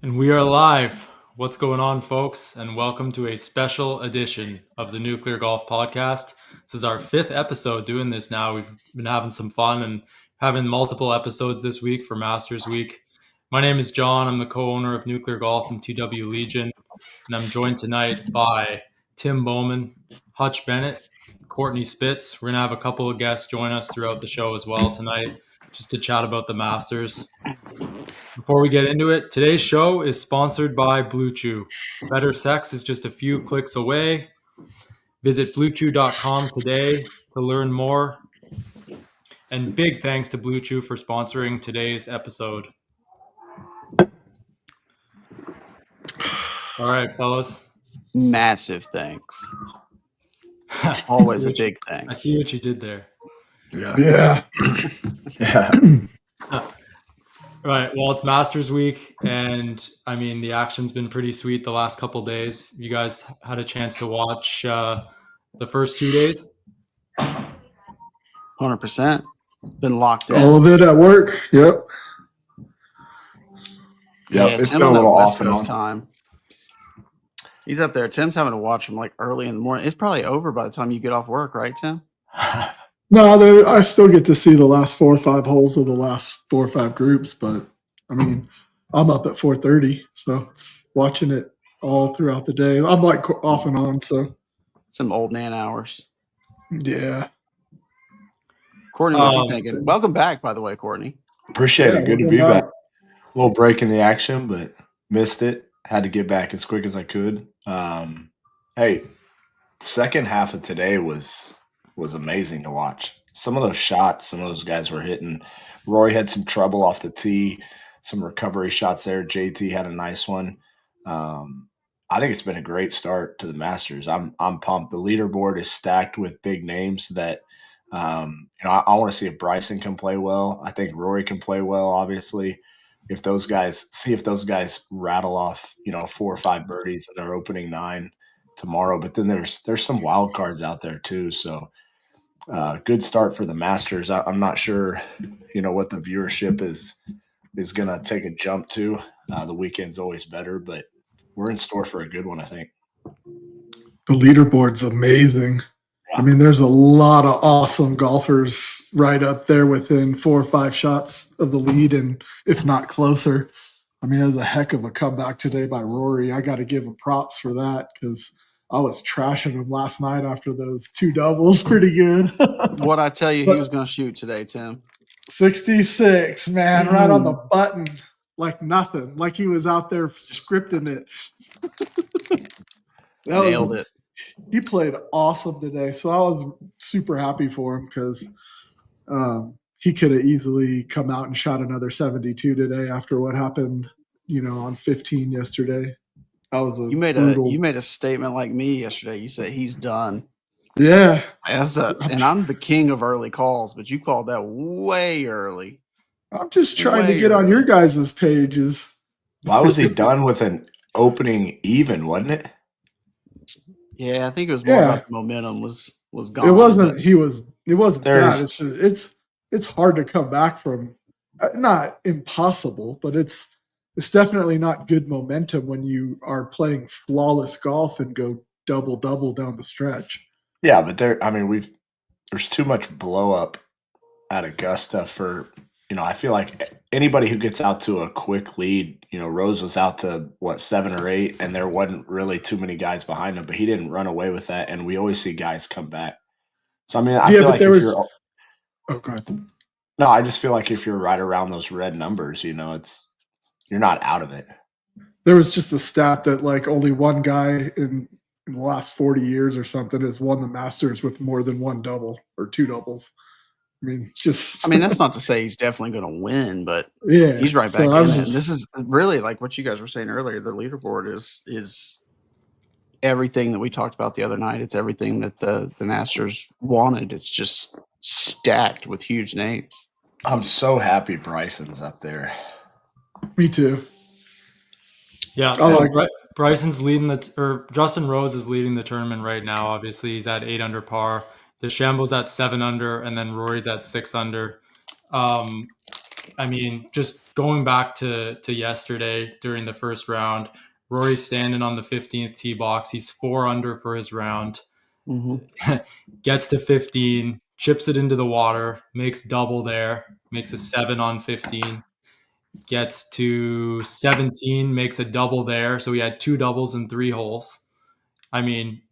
And we are live. What's going on, folks? And welcome to a special edition of the Nuclear Golf Podcast. This is our 5th episode doing this now. We've been having some fun and having multiple episodes this week for Masters Week. My name is John. I'm the co-owner of Nuclear Golf and TW Legion. And I'm joined tonight by Tim Bowman, Hutch Bennett, Courtney Spitz. We're going to have a couple of guests join us throughout the show as well tonight, just to chat about the Masters. Before we get into it, today's show is sponsored by Blue Chew. Better sex is just a few clicks away. Visit bluechew.com today to learn more. And big thanks to Blue Chew for sponsoring today's episode. All right, fellas. Massive thanks. Always a big thanks. I see what you did there. Yeah. Right. Well, it's Masters Week, and I mean, the action's been pretty sweet the last couple days. You guys had a chance to watch the first 2 days? 100%. Been locked in. All of it at work. Yep. Yeah, It's Tim been a on that little West off and Coast on. time. He's up there. Tim's having to watch him like early in the morning. It's probably over by the time you get off work, right, Tim? No, I still get to see the last 4 or 5 holes of the last 4 or 5 groups, but I mean, I'm up at 4:30, so it's watching it all throughout the day. I'm like off and on, so Some old man hours. yeah. Courtney, what you thinking? Welcome back, by the way, Courtney. Appreciate Yeah, it. Good to welcome be back. back. A little break in the action, but missed it. Had to get back as quick as I could. Hey, second half of today was amazing to watch. Some of those shots, some of those guys were hitting. Rory had some trouble off the tee, some recovery shots there. JT had a nice one. I think it's been a great start to the Masters. I'm pumped. The leaderboard is stacked with big names that I want to see if Bryson can play well. I think Rory can play well, obviously. If those guys rattle off, 4 or 5 birdies in their opening 9 tomorrow. But then there's some wild cards out there too. So good start for the Masters. I'm not sure, what the viewership is going to take a jump to. The weekend's always better, but we're in store for a good one, I think. The leaderboard's amazing. I mean, there's a lot of awesome golfers right up there within 4 or 5 shots of the lead, and if not closer. I mean, it was a heck of a comeback today by Rory. I got to give him props for that because I was trashing him last night after those 2 doubles. Pretty good. What I tell you, he was going to shoot today, Tim. 66, man, right on the button, like nothing, like he was out there scripting it. Nailed it. He played awesome today, so I was super happy for him because he could have easily come out and shot another 72 today after what happened, on 15 yesterday. That was You made a statement like me yesterday. You said he's done. Yeah. And I'm the king of early calls, but you called that way early. I'm just trying to get on your guys' pages. Why was he done with an opening even, wasn't it? Yeah, I think it was more about the momentum was gone. It wasn't. It wasn't that. There's- It's hard to come back from. Not impossible, but it's definitely not good momentum when you are playing flawless golf and go double down the stretch. Yeah, but there's too much blow up at Augusta for, I feel like anybody who gets out to a quick lead, Rose was out to 7 or 8, and there wasn't really too many guys behind him, but he didn't run away with that, and we always see guys come back. So I feel like if you're Oh, go ahead. no, I just feel like if you're right around those red numbers, you're not out of it. There was just a stat that like only one guy in the last 40 years or something has won the Masters with more than 1 double or 2 doubles. I mean, that's not to say he's definitely going to win, but yeah, he's right back in it. And this is really like what you guys were saying earlier. The leaderboard is everything that we talked about the other night. It's everything that the Masters wanted. It's just stacked with huge names. I'm so happy Bryson's up there. Me too. Yeah, so Bryson's leading Justin Rose is leading the tournament right now. Obviously, he's at 8 under par. DeChambeau's at 7 under, and then Rory's at 6 under. I mean, just going back to yesterday during the first round, Rory's standing on the 15th tee box. He's 4 under for his round. Gets to 15, chips it into the water, makes double there, makes a 7 on 15. Gets to 17, makes a double there. So he had 2 doubles in 3 holes. I mean,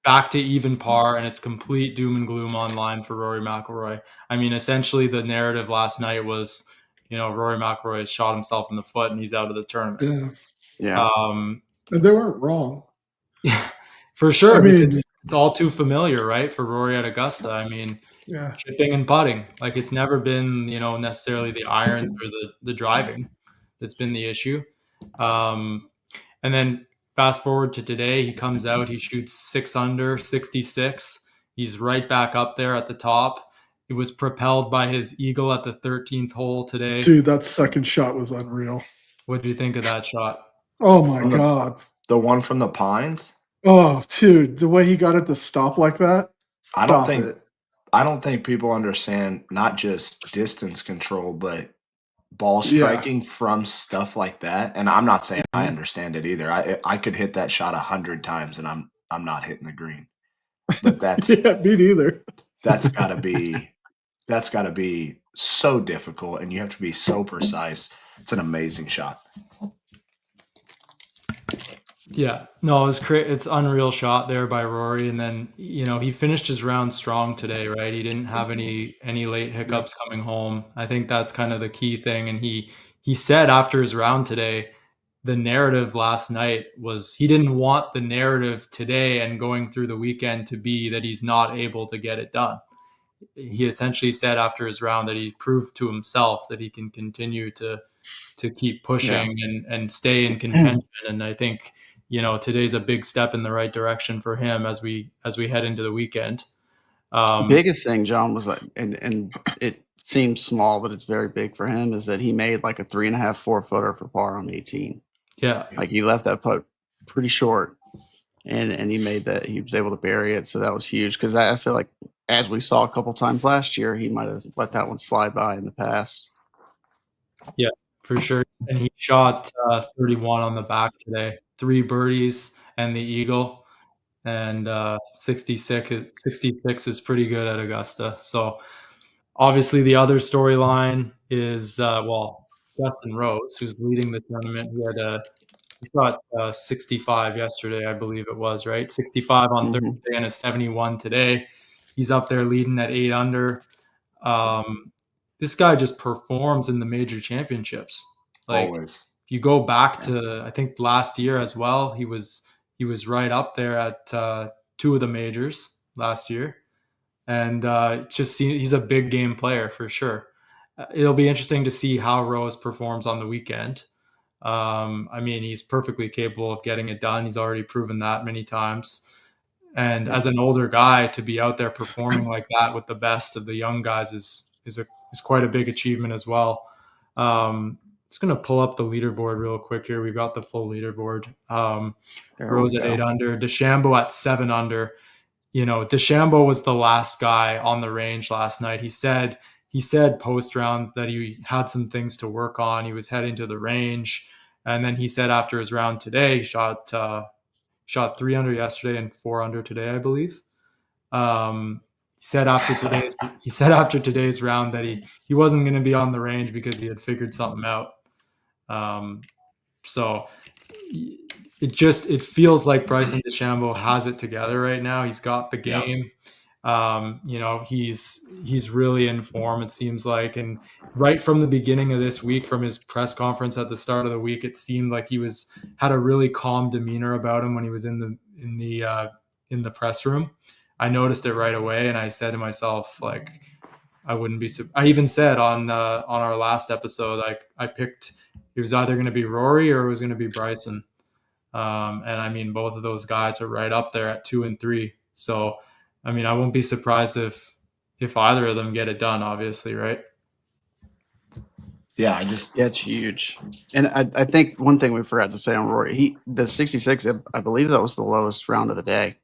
back to even par, and it's complete doom and gloom online for Rory McIlroy. I mean, essentially the narrative last night was, Rory McIlroy has shot himself in the foot and he's out of the tournament. Yeah. And they weren't wrong. For sure. I mean, it's all too familiar, right? For Rory at Augusta. I mean, chipping and putting. Like, it's never been, necessarily the irons or the driving that's been the issue. And then fast forward to today, he comes out, he shoots 6 under, 66. He's right back up there at the top. It was propelled by his eagle at the 13th hole today. Dude, that second shot was unreal. What did you think of that shot? Oh my God. The one from the Pines? Oh, dude, the way he got it to stop like that. I don't think people understand not just distance control, but ball striking from stuff like that. And I'm not saying I understand it either. I could hit that shot 100 times and I'm not hitting the green. But that's me neither. That's gotta be so difficult, and you have to be so precise. It's an amazing shot. Yeah, no, it's unreal shot there by Rory, and then he finished his round strong today, right? He didn't have any late hiccups coming home. I think that's kind of the key thing, and he said after his round today, the narrative last night was he didn't want the narrative today and going through the weekend to be that he's not able to get it done. He essentially said after his round that he proved to himself that he can continue to keep pushing and stay in contention, and I think today's a big step in the right direction for him as we head into the weekend. Biggest thing, John, was like, and it seems small, but it's very big for him, is that he made like a 3.5, 4 footer for par on 18. Yeah. Like, he left that putt pretty short and he made that, he was able to bury it. So that was huge. Cause I feel like, as we saw a couple times last year, he might've let that one slide by in the past. Yeah, for sure. And he shot 31 on the back today, 3 birdies and the eagle, and 66 is pretty good at Augusta. So obviously the other storyline is Justin Rose, who's leading the tournament. He shot 65 yesterday, I believe it was, right? 65 on Thursday and a 71 today. He's up there leading at 8 under. This guy just performs in the major championships. Like, always. If you go back to, I think, last year as well, he was right up there at 2 of the majors last year. And he's a big game player for sure. It'll be interesting to see how Rose performs on the weekend. I mean, he's perfectly capable of getting it done. He's already proven that many times. And as an older guy, to be out there performing like that with the best of the young guys is quite a big achievement as well. Just going to pull up the leaderboard real quick here. We've got the full leaderboard. Rose at 8 under, DeChambeau at 7 under. DeChambeau was the last guy on the range last night. He said post round that he had some things to work on. He was heading to the range. And then he said after his round today, he shot 3 under yesterday and 4 under today, I believe. He said after today's round that he wasn't going to be on the range because he had figured something out. So it feels like Bryson DeChambeau has it together right now. He's got the game. He's really in form, it seems like. And right from the beginning of this week, from his press conference at the start of the week, it seemed like he had a really calm demeanor about him when he was in the press room. I noticed it right away, and I said to myself, like, I even said on our last episode, I picked it was either going to be Rory or it was going to be Bryson. And I mean, both of those guys are right up there at 2 and 3. So, I mean, I won't be surprised if either of them get it done, obviously, right? Yeah, it's huge. And I think one thing we forgot to say on Rory, the 66, I believe that was the lowest round of the day.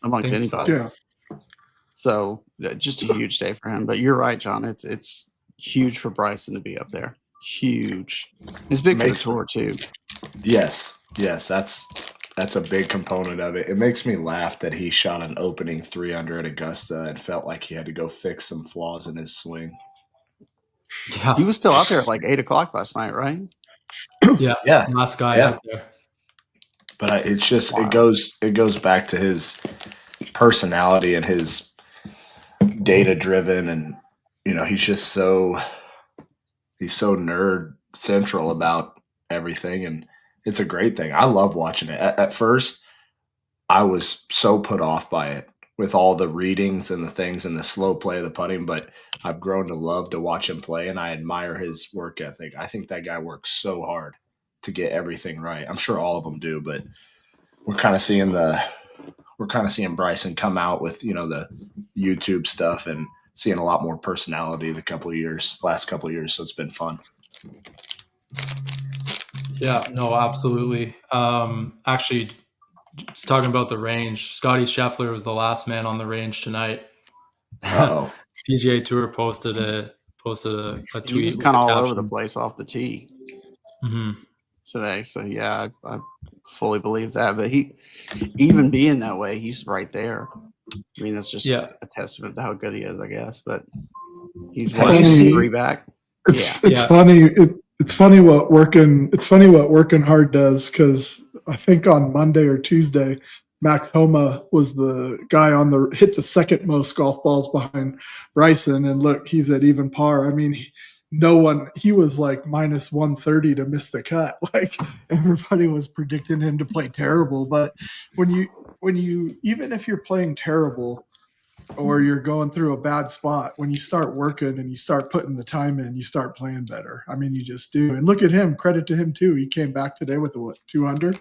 Amongst anybody. Yeah. So just a huge day for him. But you're right, John. It's huge for Bryson to be up there. Huge. It's big for the tour too. Yes, that's a big component of it. It makes me laugh that he shot an opening 3 under at Augusta and felt like he had to go fix some flaws in his swing. Yeah, He was still out there at like 8:00 last night, right? yeah. Last guy out there. But it's just it goes back to his personality and his data driven, and he's just so nerd central about everything, and it's a great thing. I love watching it. At first, I was so put off by it with all the readings and the things and the slow play of the putting, but I've grown to love to watch him play, and I admire his work ethic. I think that guy works so hard to get everything right. I'm sure all of them do, but we're kind of seeing Bryson come out with the YouTube stuff and seeing a lot more personality last couple of years. So it's been fun. Yeah, no, absolutely. Actually, just talking about the range, Scotty Scheffler was the last man on the range tonight. Uh-oh. PGA Tour posted a tweet. He was kind of all over the place off the tee today. So yeah, I fully believe that. But he, even being that way, he's right there. I mean, that's just a testament to how good he is, I guess. But he's 3 back. It's funny. It's funny what working hard does, because I think on Monday or Tuesday, Max Homa was the guy hit the second most golf balls behind Bryson, and look, he's at even par. I mean, he was like minus 130 to miss the cut. Like, everybody was predicting him to play terrible. But when you even if you're playing terrible, or you're going through a bad spot, when you start working and you start putting the time in, you start playing better. I mean, you just do. And look at him. Credit to him, too. He came back today with 2 under.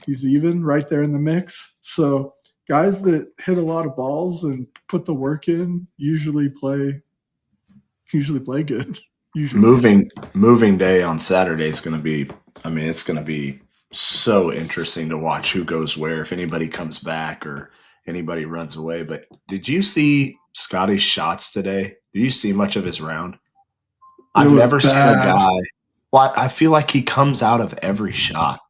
He's even right there in the mix. So guys that hit a lot of balls and put the work in usually play good. Usually. Moving day on Saturday is going to be, it's going to be so interesting to watch who goes where, if anybody comes back or anybody runs away. But did you see Scotty's shots today? Did you see much of his round? I've never seen a guy. Well, I feel like he comes out of every shot.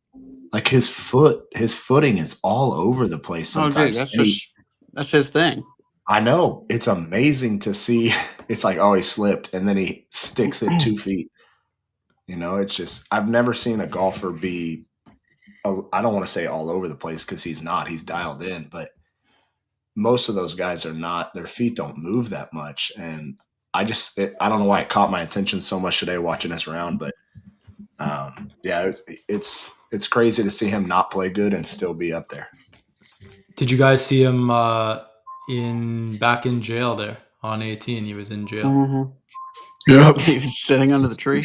Like his footing is all over the place sometimes. Oh, dude, that's his thing. I know. It's amazing to see. It's like, oh, he slipped, and then he sticks it 2 feet. It's just, I've never seen a golfer be, I don't want to say all over the place, because he's not. He's dialed in, but most of those guys are not. Their feet don't move that much, and I don't know why it caught my attention so much today watching this round, but it's crazy to see him not play good and still be up there. Did you guys see him back in jail there on 18? He was in jail. Mm-hmm. Yep. He was sitting under the tree.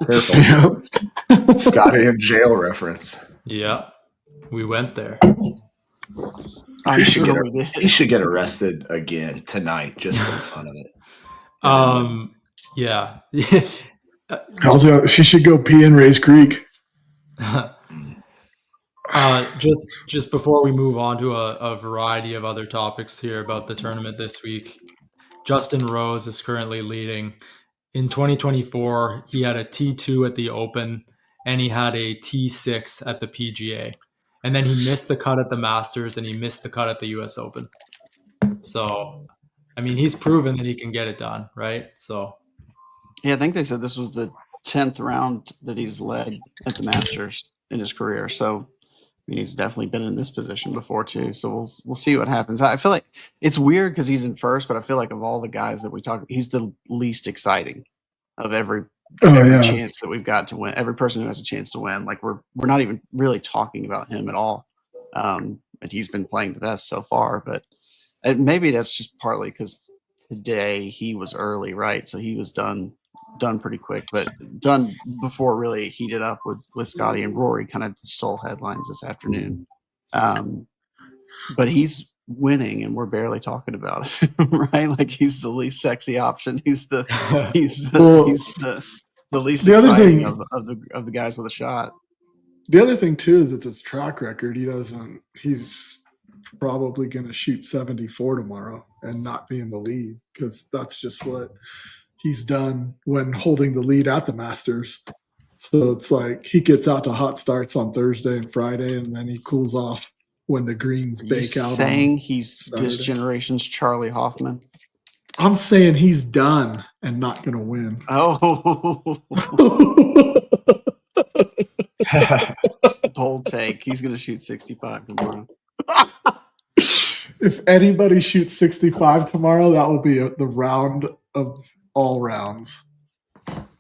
Careful. Yep. Scotty in jail reference. Yeah, we went there. He should get arrested again tonight just for the fun of it. Yeah. Also, she should go pee in Ray's Creek. Just before we move on to a variety of other topics here about the tournament this week, Justin Rose is currently leading. In 2024, he had a T2 at the Open, and he had a T6 at the PGA. And then he missed the cut at the Masters, and he missed the cut at the US Open. So, I mean, he's proven that he can get it done, right? So, yeah, I think they said this was the 10th round that he's led at the Masters in his career. So, I mean, he's definitely been in this position before too. So we'll see what happens. I feel like it's weird because he's in first, but I feel like of all the guys that we talk, he's the least exciting of every chance that we've got to win. Every person who has a chance to win, like we're not even really talking about him at all. And he's been playing the best so far, but maybe that's just partly because today he was early, right? So he was done pretty quick, but done before really heated up with Scotty, and Rory kind of stole headlines this afternoon. But he's winning and we're barely talking about it, right? Like he's the least sexy option. He's the least exciting of the guys with a shot. The other thing too is it's his track record. He's probably going to shoot 74 tomorrow and not be in the lead, because that's just what he's done when holding the lead at the Masters. So it's like he gets out to hot starts on Thursday and Friday, and then he cools off when the greens Are you bake out saying on he's this Saturday. generation's Charlie Hoffman? I'm saying he's done and not going to win. Oh, bold take. He's going to shoot 65 tomorrow. If anybody shoots 65 tomorrow, that will be the round of all rounds.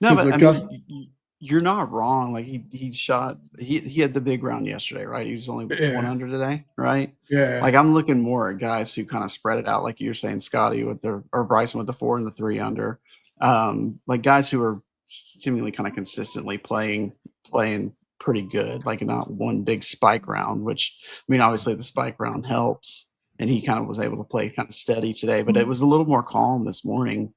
No, 'Cause but I Augusta- mean, you're not wrong. Like he shot. He had the big round yesterday, right? He was only Yeah. 100 today, right? Yeah. Like I'm looking more at guys who kind of spread it out, like you were saying, Scotty with the or Bryson with the 4 and the 3 under, like guys who are seemingly kind of consistently playing pretty good, like not one big spike round. Which I mean, obviously the spike round helps, and he kind of was able to play kind of steady today, but it was a little more calm this morning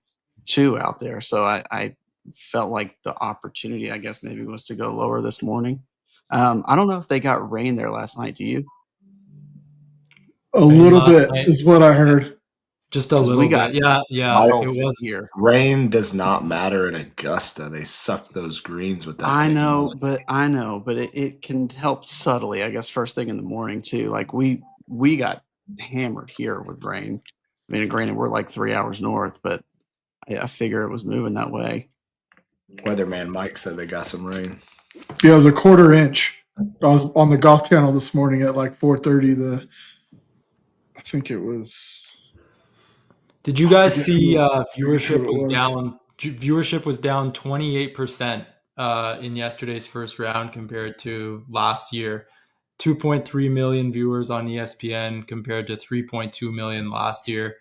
too out there. So I felt like the opportunity, I guess, maybe was to go lower this morning. I don't know if they got rain there last night. Do you? A Rain little last bit night. is what I heard. Just a 'Cause we little got bit. Yeah, I- it Pelted was. here. Rain does not matter at Augusta. They suck those greens with that. I know, technology. but it can help subtly, I guess, first thing in the morning too. Like we got hammered here with rain. I mean, granted, we're like 3 hours north, but I figure it was moving that way. Weatherman Mike said they got some rain. Yeah, it was a quarter inch. I was on the Golf Channel this morning at like 4:30. I think it was. Did you guys forget see who- viewership who it was was. down? Viewership was down 28% in yesterday's first round compared to last year. 2.3 million viewers on ESPN compared to 3.2 million last year.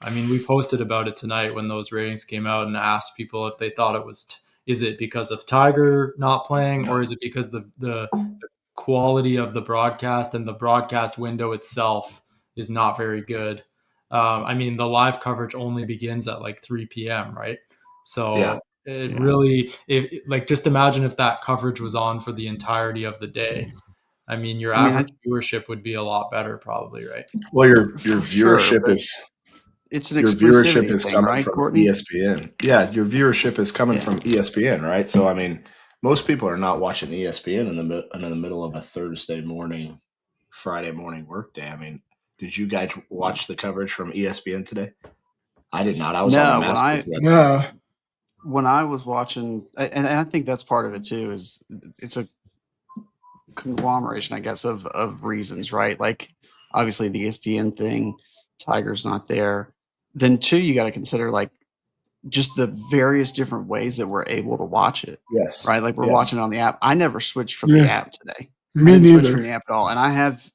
I mean, we posted about it tonight when those ratings came out and asked people if they thought it was. Is it because of Tiger not playing, or is it because the quality of the broadcast and the broadcast window itself is not very good? I mean, the live coverage only begins at like 3 p.m., right? So Yeah. it Yeah. really, like, just imagine if that coverage was on for the entirety of the day. I mean, your average viewership would be a lot better, probably, right? Well, your For viewership sure, but is it's an your viewership exclusivity is thing, coming right, from Courtney? ESPN. Yeah, your viewership is coming Yeah. from ESPN, right? So I mean, most people are not watching ESPN in the middle of a Thursday morning, Friday morning workday. I mean, did you guys watch the coverage from ESPN today? I did not. I was on No, the when Masters. No. when I was watching, and I think that's part of it too, is it's a conglomeration, I guess, of reasons, right? Like obviously the ESPN thing, Tiger's not there. Then two, you got to consider like just the various different ways that we're able to watch it, Yes. right? Like we're Yes. watching it on the app. I never switched from the Yeah. app today. I Me didn't switch from neither. the app at all. And I have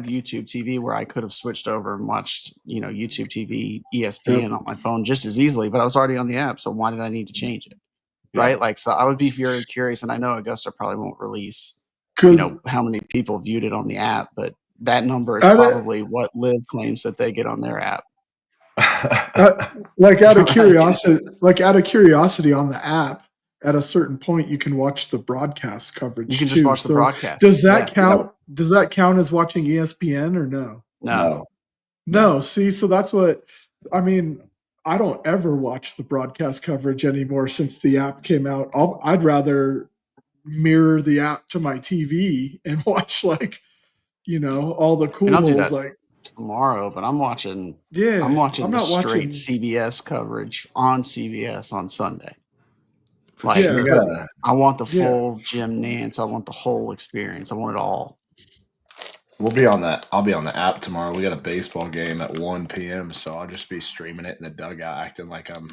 YouTube TV where I could have switched over and watched, YouTube TV, ESPN on my phone just as easily, but I was already on the app. So why did I need to change it? Yeah. Right. Like, so I would be very curious. And I know Augusta probably won't release, 'Cause how many people viewed it on the app, but that number is I don't- probably what Liv claims that they get on their app. like out of Right. curiosity on the app, at a certain point you can watch the broadcast coverage. You can just too. watch the So broadcast. Does that Yeah. count? Does that count as watching ESPN or no? No. No. See, so that's what I mean. I don't ever watch the broadcast coverage anymore since the app came out. I'd rather mirror the app to my TV and watch all the cool And I'll do holes. that Like, tomorrow, but I'm watching yeah, I'm watching I'm the not straight watching. CBS coverage on CBS on Sunday. For Like, Yeah, You but- gotta- I want the Yeah. full Jim Nance. I want the whole experience. I want it all. We'll be on that. I'll be on the app tomorrow. We got a baseball game at 1 p.m. So I'll just be streaming it in the dugout, acting like I'm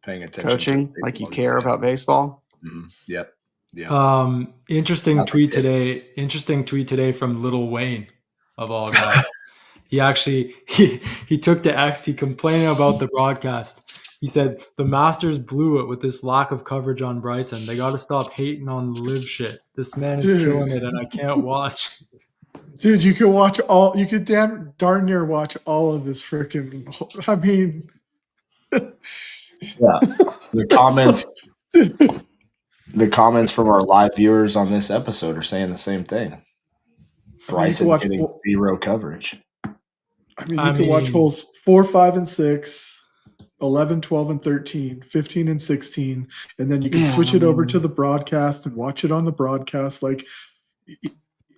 paying attention. to Coaching, the like you baseball care game. about baseball. Mhm. Yep. Interesting Not tweet the today. Interesting tweet today from Lil Wayne, of all guys. He actually he took to X. He complaining about the broadcast. He said the Masters blew it with this lack of coverage on Bryson. They got to stop hating on the live shit. This man is Dude. killing it, and I can't watch. Dude, you could watch you could darn near watch all of his freaking. I mean, Yeah. The comments. The comments from our live viewers on this episode are saying the same thing. Bryson watch getting full- zero coverage. I mean, you could watch holes 4, 5, and 6. 11, 12, and 13, 15 and 16, and then you can switch it over to the broadcast and watch it on the broadcast. Like,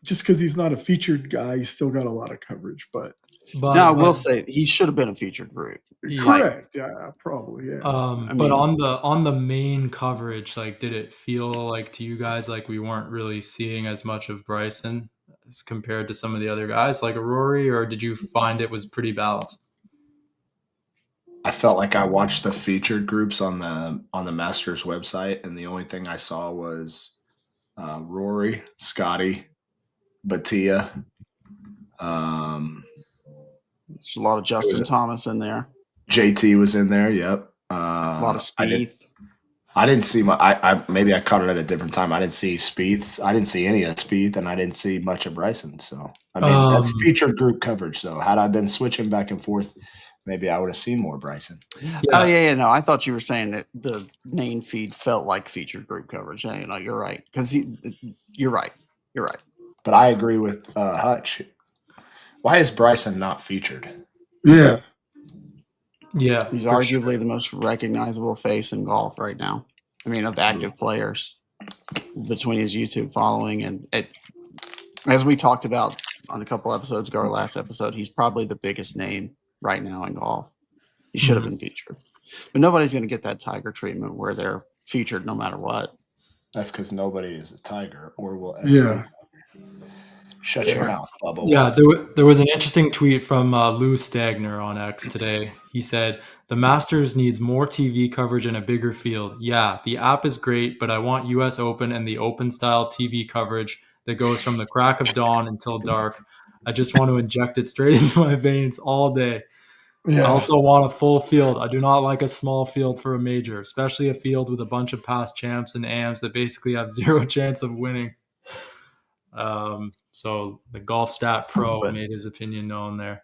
just because he's not a featured guy, he's still got a lot of coverage. But I will say he should have been a featured group. correct, yeah, probably, yeah. But on the main coverage, like, did it feel like to you guys like we weren't really seeing as much of Bryson as compared to some of the other guys like a Rory, or did you find it was pretty balanced? I felt like I watched the featured groups on the Masters website, and the only thing I saw was Rory, Scotty, Batia. There's a lot of Justin Thomas in there. JT was in there. Yep. A lot of Spieth. I didn't see I maybe I caught it at a different time. I didn't see Spieth. I didn't see any of Spieth, and I didn't see much of Bryson. So I mean, that's featured group coverage. So had I been switching back and forth, maybe I would have seen more Bryson. Yeah. Oh yeah. No, I thought you were saying that the main feed felt like featured group coverage. You know, you're right because you're right. You're right. But I agree with Hutch. Why is Bryson not featured? Yeah. Yeah. He's arguably the most recognizable face in golf right now. I mean, of active players between his YouTube following and as we talked about on a couple episodes ago, our last episode, he's probably the biggest name right now in golf. He should have been featured. But nobody's going to get that Tiger treatment where they're featured no matter what. That's because nobody is a Tiger or will ever. Yeah. Shut your mouth, Bubba. Yeah, there was an interesting tweet from Lou Stagner on X today. He said, the Masters needs more TV coverage and a bigger field. Yeah, the app is great, but I want US Open and the Open style TV coverage that goes from the crack of dawn until dark. I just want to inject it straight into my veins all day. Yeah. I also want a full field. I do not like a small field for a major, especially a field with a bunch of past champs and AMs that basically have zero chance of winning. So the Golf Stat Pro made his opinion known there.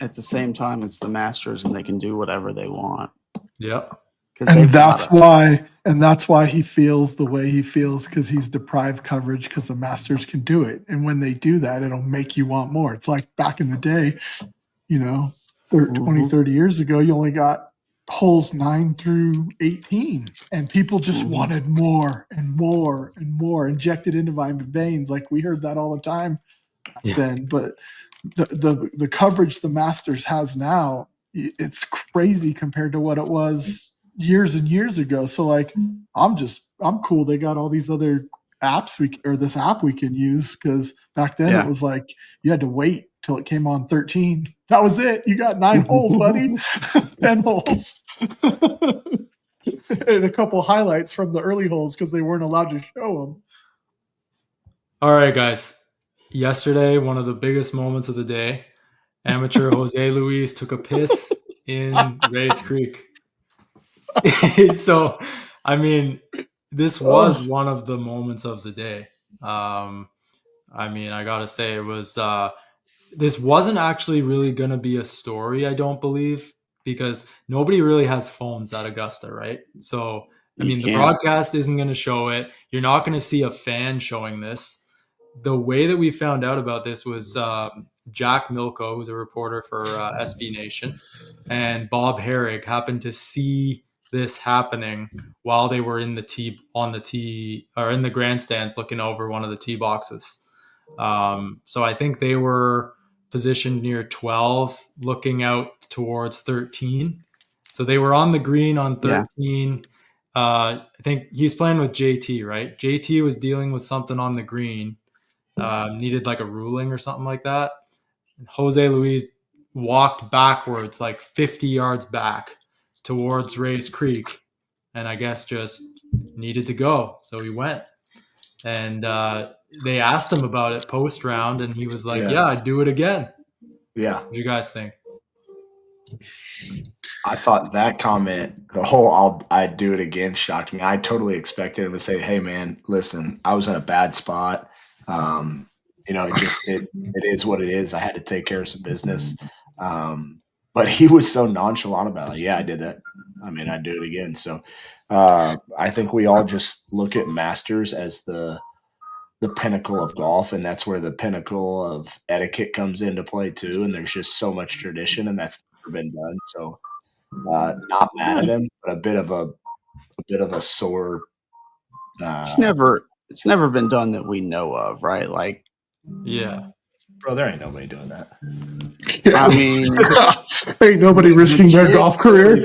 At the same time, it's the Masters, and they can do whatever they want. Yep. And that's why he feels the way he feels, because he's deprived coverage because the Masters can do it. And when they do that, it'll make you want more. It's like back in the day, 20, 30 years ago, you only got holes 9 through 18, and people just wanted more and more and more injected into my veins. Like, we heard that all the time then. But the coverage the Masters has now, it's crazy compared to what it was years and years ago. So like, I'm cool they got all these other apps this app we can use, because back then it was like you had to wait till it came on 13. That was it. You got 9 holes, buddy. 10 holes. And a couple highlights from the early holes because they weren't allowed to show them. All right, guys. Yesterday, one of the biggest moments of the day, amateur Jose Luis took a piss in Race Creek. So, I mean, this was one of the moments of the day. I mean, I got to say, it was this wasn't actually really going to be a story, I don't believe, because nobody really has phones at Augusta, right? So, I mean, the broadcast isn't going to show it. You're not going to see a fan showing this. The way that we found out about this was Jack Milko, who's a reporter for SB Nation, and Bob Herrig happened to see this happening while they were in the grandstands looking over one of the tee boxes. So I think they were positioned near 12, looking out towards 13. So they were on the green on 13. Yeah. I think he's playing with JT, right? JT was dealing with something on the green, needed like a ruling or something like that. And Jose Luis walked backwards, like 50 yards back towards Race Creek, and I guess just needed to go. So he went. And they asked him about it post round, and he was like, "Yeah, I'd do it again." Yeah. What do you guys think? I thought that comment, the whole "I'd do it again" shocked me. I totally expected him to say, "Hey, man, listen, I was in a bad spot. It is what it is. I had to take care of some business." But he was so nonchalant about it. Yeah, I did that. I mean, I'd do it again. So I think we all just look at Masters as the pinnacle of golf, and that's where the pinnacle of etiquette comes into play too. And there's just so much tradition, and that's never been done. So Not mad at him, but a bit of a sore. It's never been done that we know of, right? Like, Yeah. Bro, there ain't nobody doing that. I mean, ain't nobody risking their legit golf career.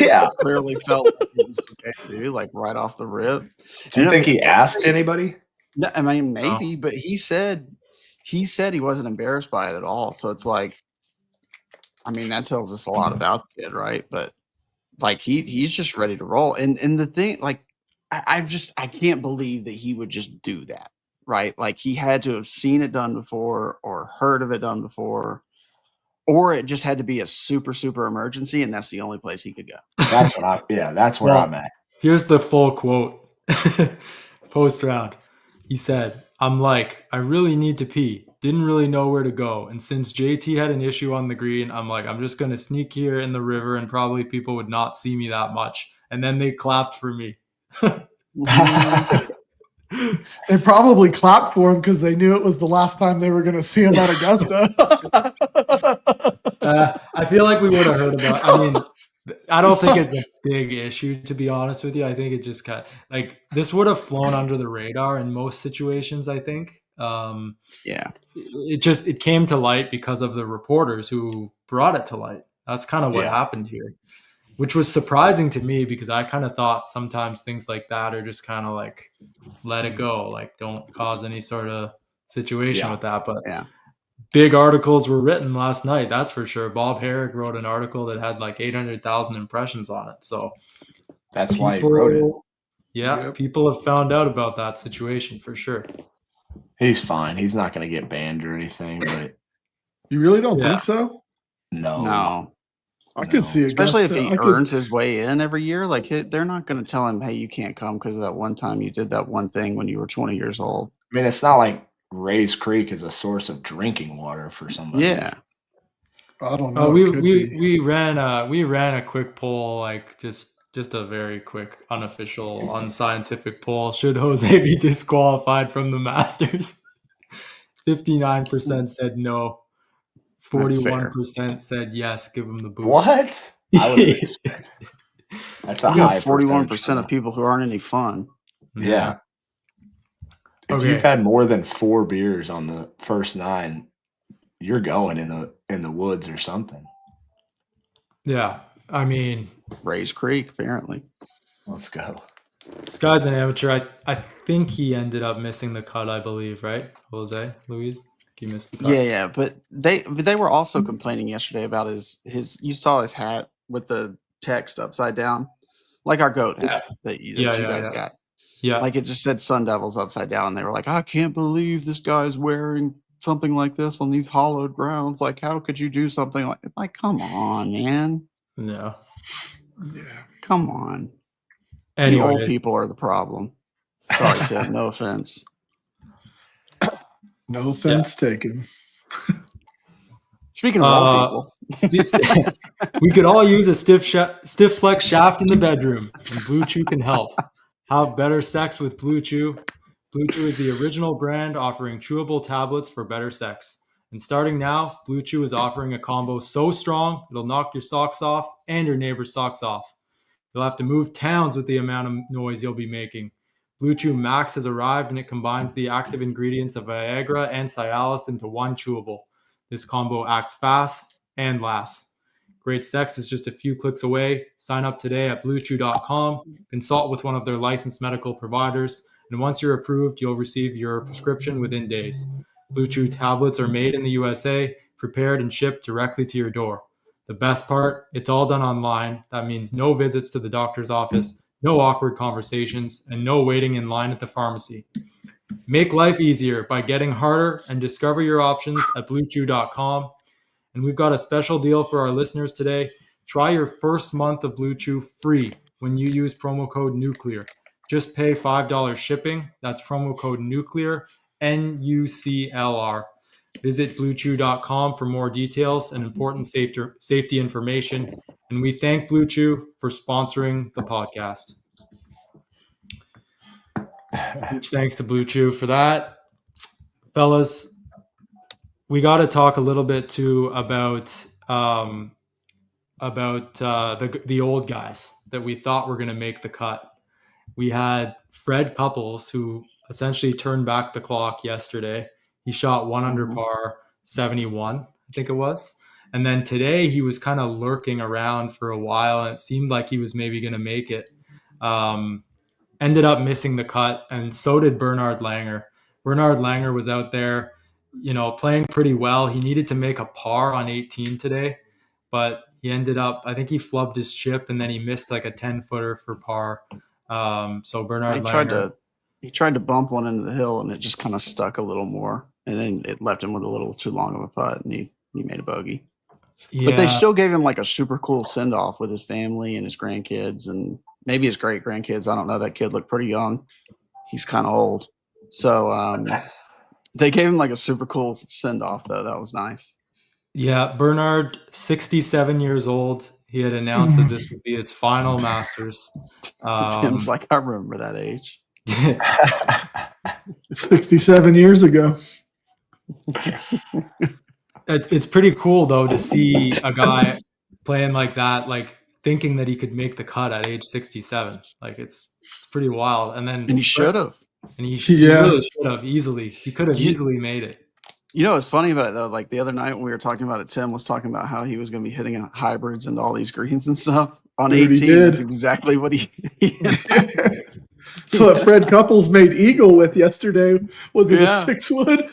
Yeah. Clearly felt like it was okay to do, like right off the rip. Do you think he asked anybody? No, I mean, maybe, but he said he wasn't embarrassed by it at all. So it's like, I mean, that tells us a lot about the kid, right? But like he's just ready to roll. And the thing, like, I can't believe that he would just do that, right? Like he had to have seen it done before or heard of it done before, or it just had to be a super, super emergency, and that's the only place he could go. That's where Well, I'm at. Here's the full quote. Post round. He said, I'm like, I really need to pee. Didn't really know where to go. And since JT had an issue on the green, I'm like, I'm just going to sneak here in the river and probably people would not see me that much. And then they clapped for me. They probably clapped for him because they knew it was the last time they were going to see him at Augusta. I feel like we would have heard about. I mean, I don't think it's a big issue, to be honest with you. I think it just kind of, like, this would have flown under the radar in most situations, I think. Yeah. It came to light because of the reporters who brought it to light. That's kind of what happened here, which was surprising to me because I kind of thought sometimes things like that are just kind of like, let it go, like don't cause any sort of situation with that. But big articles were written last night, that's for sure. Bob Herrick wrote an article that had like 800,000 impressions on it. So that's why he wrote it. Yeah, people have found out about that situation for sure. He's fine. He's not going to get banned or anything. But you really don't think so? No. I could see it, especially if he earns his way in every year. Like they're not going to tell him, "Hey, you can't come because of that one time you did that one thing when you were 20 years old." I mean, it's not like Ray's Creek is a source of drinking water for somebody. Yeah, I don't know. We ran a quick poll, like just a very quick, unofficial, unscientific poll. Should Jose be disqualified from the Masters? 59% said no. 41% said yes, give him the boot. What? I would expect. That's a high 41% of people who aren't any fun. Yeah. If you've had more than 4 beers on the first 9, you're going in the woods or something. Yeah, I mean, Ray's Creek, apparently. Let's go. This guy's an amateur. I think he ended up missing the cut, I believe, right, Jose Luis? He missed the cut. Yeah, but they were also complaining yesterday about his. You saw his hat with the text upside down, like our goat hat that you guys got. Yeah, like it just said Sun Devils upside down. And they were like, I can't believe this guy's wearing something like this on these hollowed grounds. Like, how could you do something like? Come on, man. No. Yeah. Come on. Anyways. The old people are the problem. Sorry, Tim. No offense. No offense taken. Speaking of old people, we could all use a stiff flex shaft in the bedroom, and Blue Chew can help. Have better sex with Blue Chew. Blue Chew is the original brand offering chewable tablets for better sex. And starting now, Blue Chew is offering a combo so strong it'll knock your socks off and your neighbor's socks off. You'll have to move towns with the amount of noise you'll be making. Blue Chew Max has arrived and it combines the active ingredients of Viagra and Cialis into one chewable. This combo acts fast and lasts. Great sex is just a few clicks away. Sign up today at bluechew.com. Consult with one of their licensed medical providers. And once you're approved, you'll receive your prescription within days. Blue Chew tablets are made in the USA, prepared and shipped directly to your door. The best part, it's all done online. That means no visits to the doctor's office, no awkward conversations, and no waiting in line at the pharmacy. Make life easier by getting harder and discover your options at bluechew.com. And we've got a special deal for our listeners today. Try your first month of Blue Chew free when you use promo code Nuclr. Just pay $5 shipping. That's promo code Nuclr, Nuclr. Visit bluechew.com for more details and important safety information. And we thank Blue Chew for sponsoring the podcast. Huge thanks to Blue Chew for that. Fellas, we got to talk a little bit too about about the old guys that we thought were going to make the cut. We had Fred Couples, who essentially turned back the clock yesterday. He shot one under par 71, I think it was. And then today he was kind of lurking around for a while, and it seemed like he was maybe going to make it. Ended up missing the cut, and so did Bernard Langer. Bernard Langer was out there, playing pretty well. He needed to make a par on 18 today, but he ended up, I think he flubbed his chip, and then he missed like a 10-footer for par. So Bernard Langer, he tried to bump one into the hill, and it just kind of stuck a little more, and then it left him with a little too long of a putt, and he made a bogey. yeah, But they still gave him like a super cool send off with his family and his grandkids, and maybe his great grandkids. I don't know. That kid looked pretty young. He's kind of old, so they gave him like a super cool send off though. That was nice. yeah. Bernard, 67 years old. He had announced that this would be his final Masters. Tim's like, I remember that age. 67 years ago. It's pretty cool though to see a guy playing like that, like thinking that he could make the cut at age 67. Like it's pretty wild. And he should have. And he really should have easily. He could have easily made it. You know what's funny about it though? Like the other night when we were talking about it, Tim was talking about how he was going to be hitting hybrids into all these greens and stuff on 18. That's exactly what he did. So what Fred Couples made eagle with yesterday was it a 6-wood?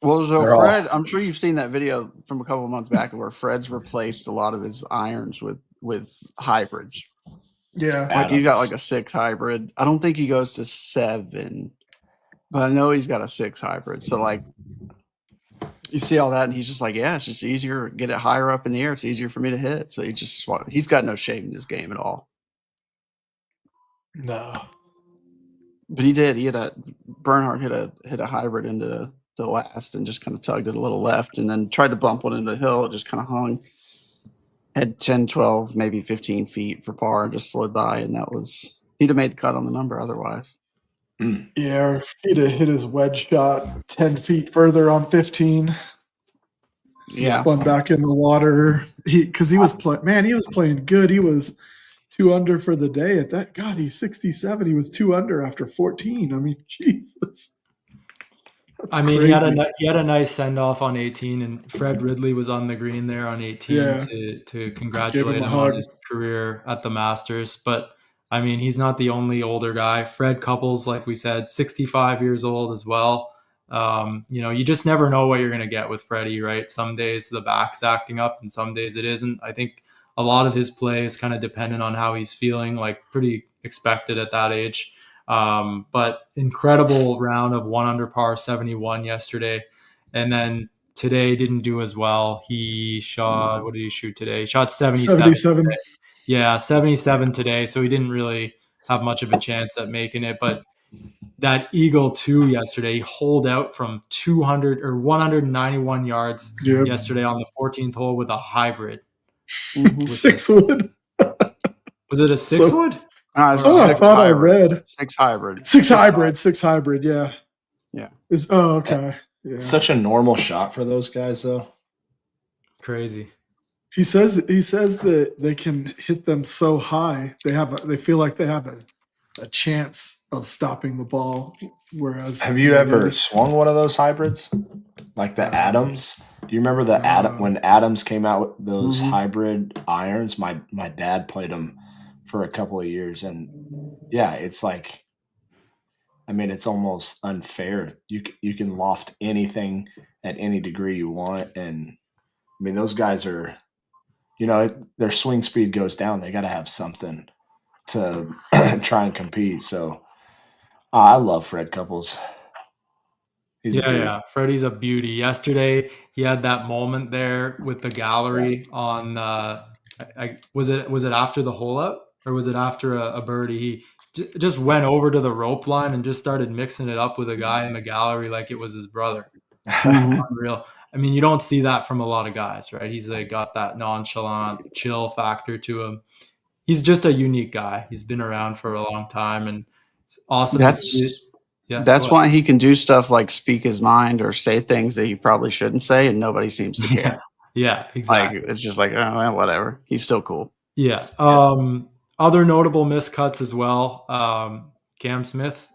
Well, so Fred, I'm sure you've seen that video from a couple of months back where Fred's replaced a lot of his irons with hybrids. Yeah. Like he's got like a 6 hybrid. I don't think he goes to 7, but I know he's got a 6 hybrid. So like you see all that and he's just like, yeah, it's just easier, get it higher up in the air. It's easier for me to hit. So he's got no shame in his game at all. No. But he did. He had Bernhard hit a hybrid into the last and just kind of tugged it a little left and then tried to bump one into the hill. It just kind of hung. Had 10, 12, maybe 15 feet for par and just slid by. And he'd have made the cut on the number otherwise. Yeah, he'd have hit his wedge shot 10 feet further on 15. Yeah. Spun back in the water. Because he was playing good. He was 2 under for the day at that. God, he's 67. He was 2 under after 14. I mean, Jesus. That's crazy. He had a nice send off on 18, and Fred Ridley was on the green there on 18 to congratulate him on his career at the Masters. But I mean, he's not the only older guy. Fred Couples, like we said, 65 years old as well. You just never know what you're going to get with Freddie, right? Some days the back's acting up, and some days it isn't. I think a lot of his play is kind of dependent on how he's feeling, like pretty expected at that age. But incredible round of 1 under par 71 yesterday. And then today didn't do as well. He shot, what did he shoot today? He shot 77. Today. Yeah, 77 today. So he didn't really have much of a chance at making it. But that Eagle 2 yesterday, he holed out from 200 or 191 yards yesterday on the 14th hole with a hybrid. 6-wood. Was it a 6-wood? I thought I read 6 hybrid. 6 hybrid. Yeah. Yeah. Okay. Yeah. Such a normal shot for those guys, though. Crazy. He says that they can hit them so high they feel like they have a chance of stopping the ball. Whereas, have you ever swung one of those hybrids, like the Adams? Do you remember when Adams came out with those hybrid irons? My dad played them for a couple of years, and yeah, it's like, I mean, it's almost unfair. You can loft anything at any degree you want, and I mean, those guys are, their swing speed goes down. They got to have something to try and compete. So I love Fred Couples. Freddie's a beauty. Yesterday he had that moment there with the gallery on. Was it after the hole out? Or was it after a birdie? He just went over to the rope line and just started mixing it up with a guy in the gallery like it was his brother. Unreal. I mean, you don't see that from a lot of guys, right? He's like got that nonchalant, chill factor to him. He's just a unique guy. He's been around for a long time, and it's awesome. That's why he can do stuff like speak his mind or say things that he probably shouldn't say, and nobody seems to care. Yeah, Like, exactly. it's just like, oh, well, whatever. He's still cool. Yeah. Other notable miscuts as well. Cam Smith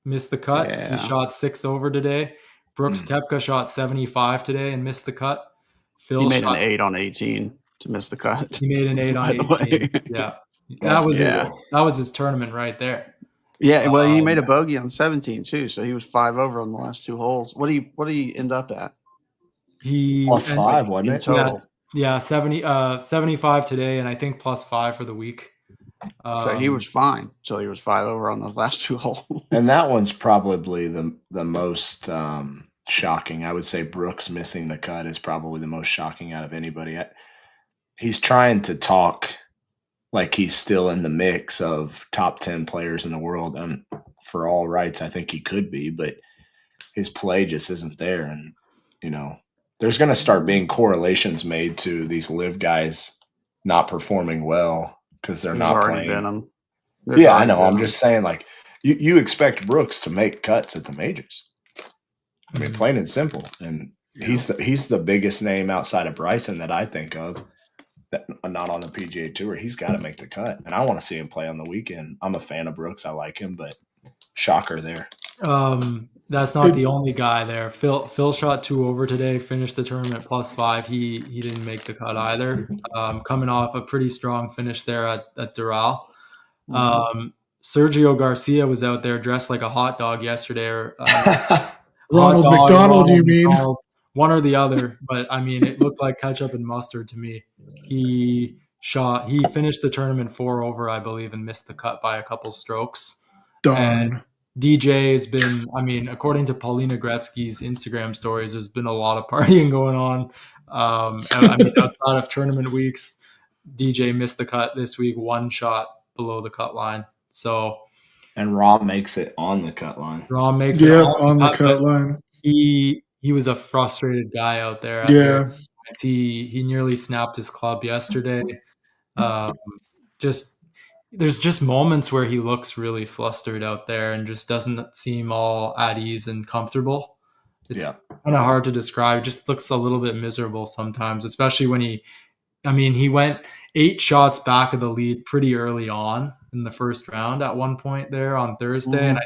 missed the cut. He Yeah. shot 6 over today. Brooks Koepka shot 75 today and missed the cut. Phil He made shot, an 8 on 18 to miss the cut. he made an 8 on By the 18. way. Yeah. That's yeah. That was his tournament right there. Yeah, well, he made a bogey on 17 too, so he was 5 over on the last 2 holes. What did he end up at? He +5, wasn't in it? total? Yeah, 75 today, and I think +5 for the week. So he was fine. So he was 5 over on those last 2 holes. And that one's probably the most shocking. I would say Brooks missing the cut is probably the most shocking out of anybody. He's trying to talk like he's still in the mix of top 10 players in the world. And for all rights, I think he could be, but his play just isn't there. And, there's going to start being correlations made to these live guys not performing well because they're not already playing. been them. Yeah, I know. I'm just saying, like, you expect Brooks to make cuts at the majors. I mean, plain and simple. And he's the biggest name outside of Bryson that I think of that not on the PGA Tour. He's got to make the cut, and I want to see him play on the weekend. I'm a fan of Brooks. I like him, but shocker there. That's not the only guy there. Phil shot 2 over today, finished the tournament +5. He didn't make the cut either. Coming off a pretty strong finish there at Doral. Sergio Garcia was out there dressed like a hot dog yesterday. Ronald McDonald, you mean? McDonald, one or the other, but I mean, it looked like ketchup and mustard to me. He finished the tournament 4 over, I believe, and missed the cut by a couple strokes. Darn. And DJ has been, I mean, according to Paulina Gretzky's Instagram stories, there's been a lot of partying going on. I mean, outside of tournament weeks, DJ missed the cut this week, 1 shot below the cut line. So, and Rahm makes it on the cut line. Rahm makes it on the cut line. He was a frustrated guy out there. He nearly snapped his club yesterday. There's just moments where he looks really flustered out there and just doesn't seem all at ease and comfortable. It's kind of hard to describe. Just looks a little bit miserable sometimes, especially when he went 8 shots back of the lead pretty early on in the first round at one point there on Thursday. And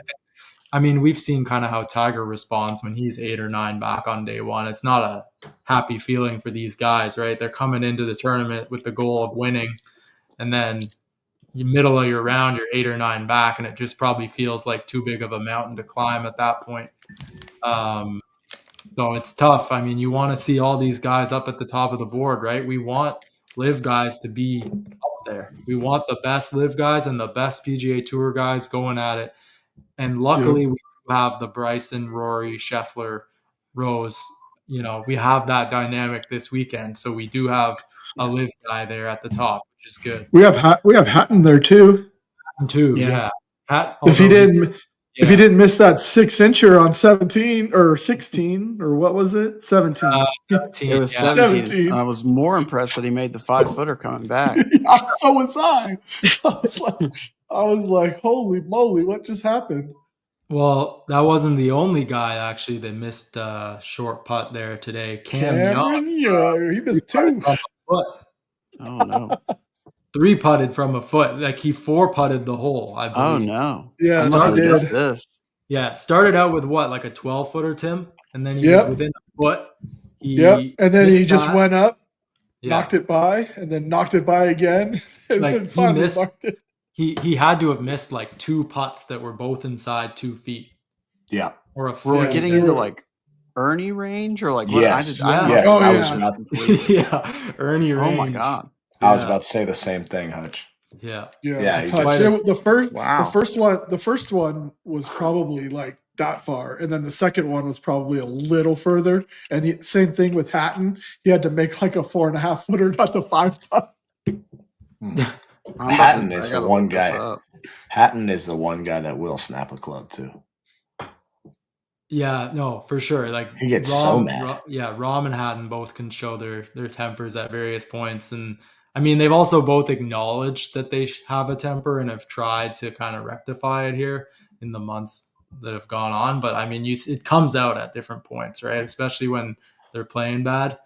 I mean, we've seen kind of how Tiger responds when he's 8 or 9 back on day one. It's not a happy feeling for these guys, right? They're coming into the tournament with the goal of winning, and then middle of your round, you're 8 or 9 back, and it just probably feels like too big of a mountain to climb at that point. So it's tough. I mean, you want to see all these guys up at the top of the board, right? We want live guys to be up there. We want the best live guys and the best PGA Tour guys going at it. And luckily, we have the Bryson, Rory, Scheffler, Rose. We have that dynamic this weekend. So we do have a live guy there at the top, which is good. We have Hatton there too. Yeah. If he didn't miss that 6-incher on 17 or 16 or what was it? 17. 17. It was 17. I was more impressed that he made the 5-footer coming back. So was I. I was like, holy moly, what just happened? Well, that wasn't the only guy actually that missed a short putt there today. Cameron Young, he missed 2. Oh no. 3 putted from a foot. Like he 4 putted the hole, I believe. Oh no. Yeah, I must have missed this. Yeah, started out with what, like a 12-footer, Tim? And then he was within a foot. And then he just went up, knocked it by, and then knocked it by again. And like then finally marked it. He had to have missed like 2 putts that were both inside 2 feet. Yeah. Or a foot. Were we getting into like Ernie range or like what? Yes. Yeah, Ernie range. Oh my god. I was about to say the same thing, Hutch. Yeah. The first one was probably like that far, and then the second one was probably a little further. And the same thing with Hatton. He had to make like a 4.5-footer, not the 5 putt. Hatton is the one guy. Hatton is the one guy that will snap a club too. Yeah, no, for sure. Like he gets so mad. Rahm and Hatton both can show their tempers at various points, and I mean they've also both acknowledged that they have a temper and have tried to kind of rectify it here in the months that have gone on. But I mean, it comes out at different points, right? Especially when they're playing bad.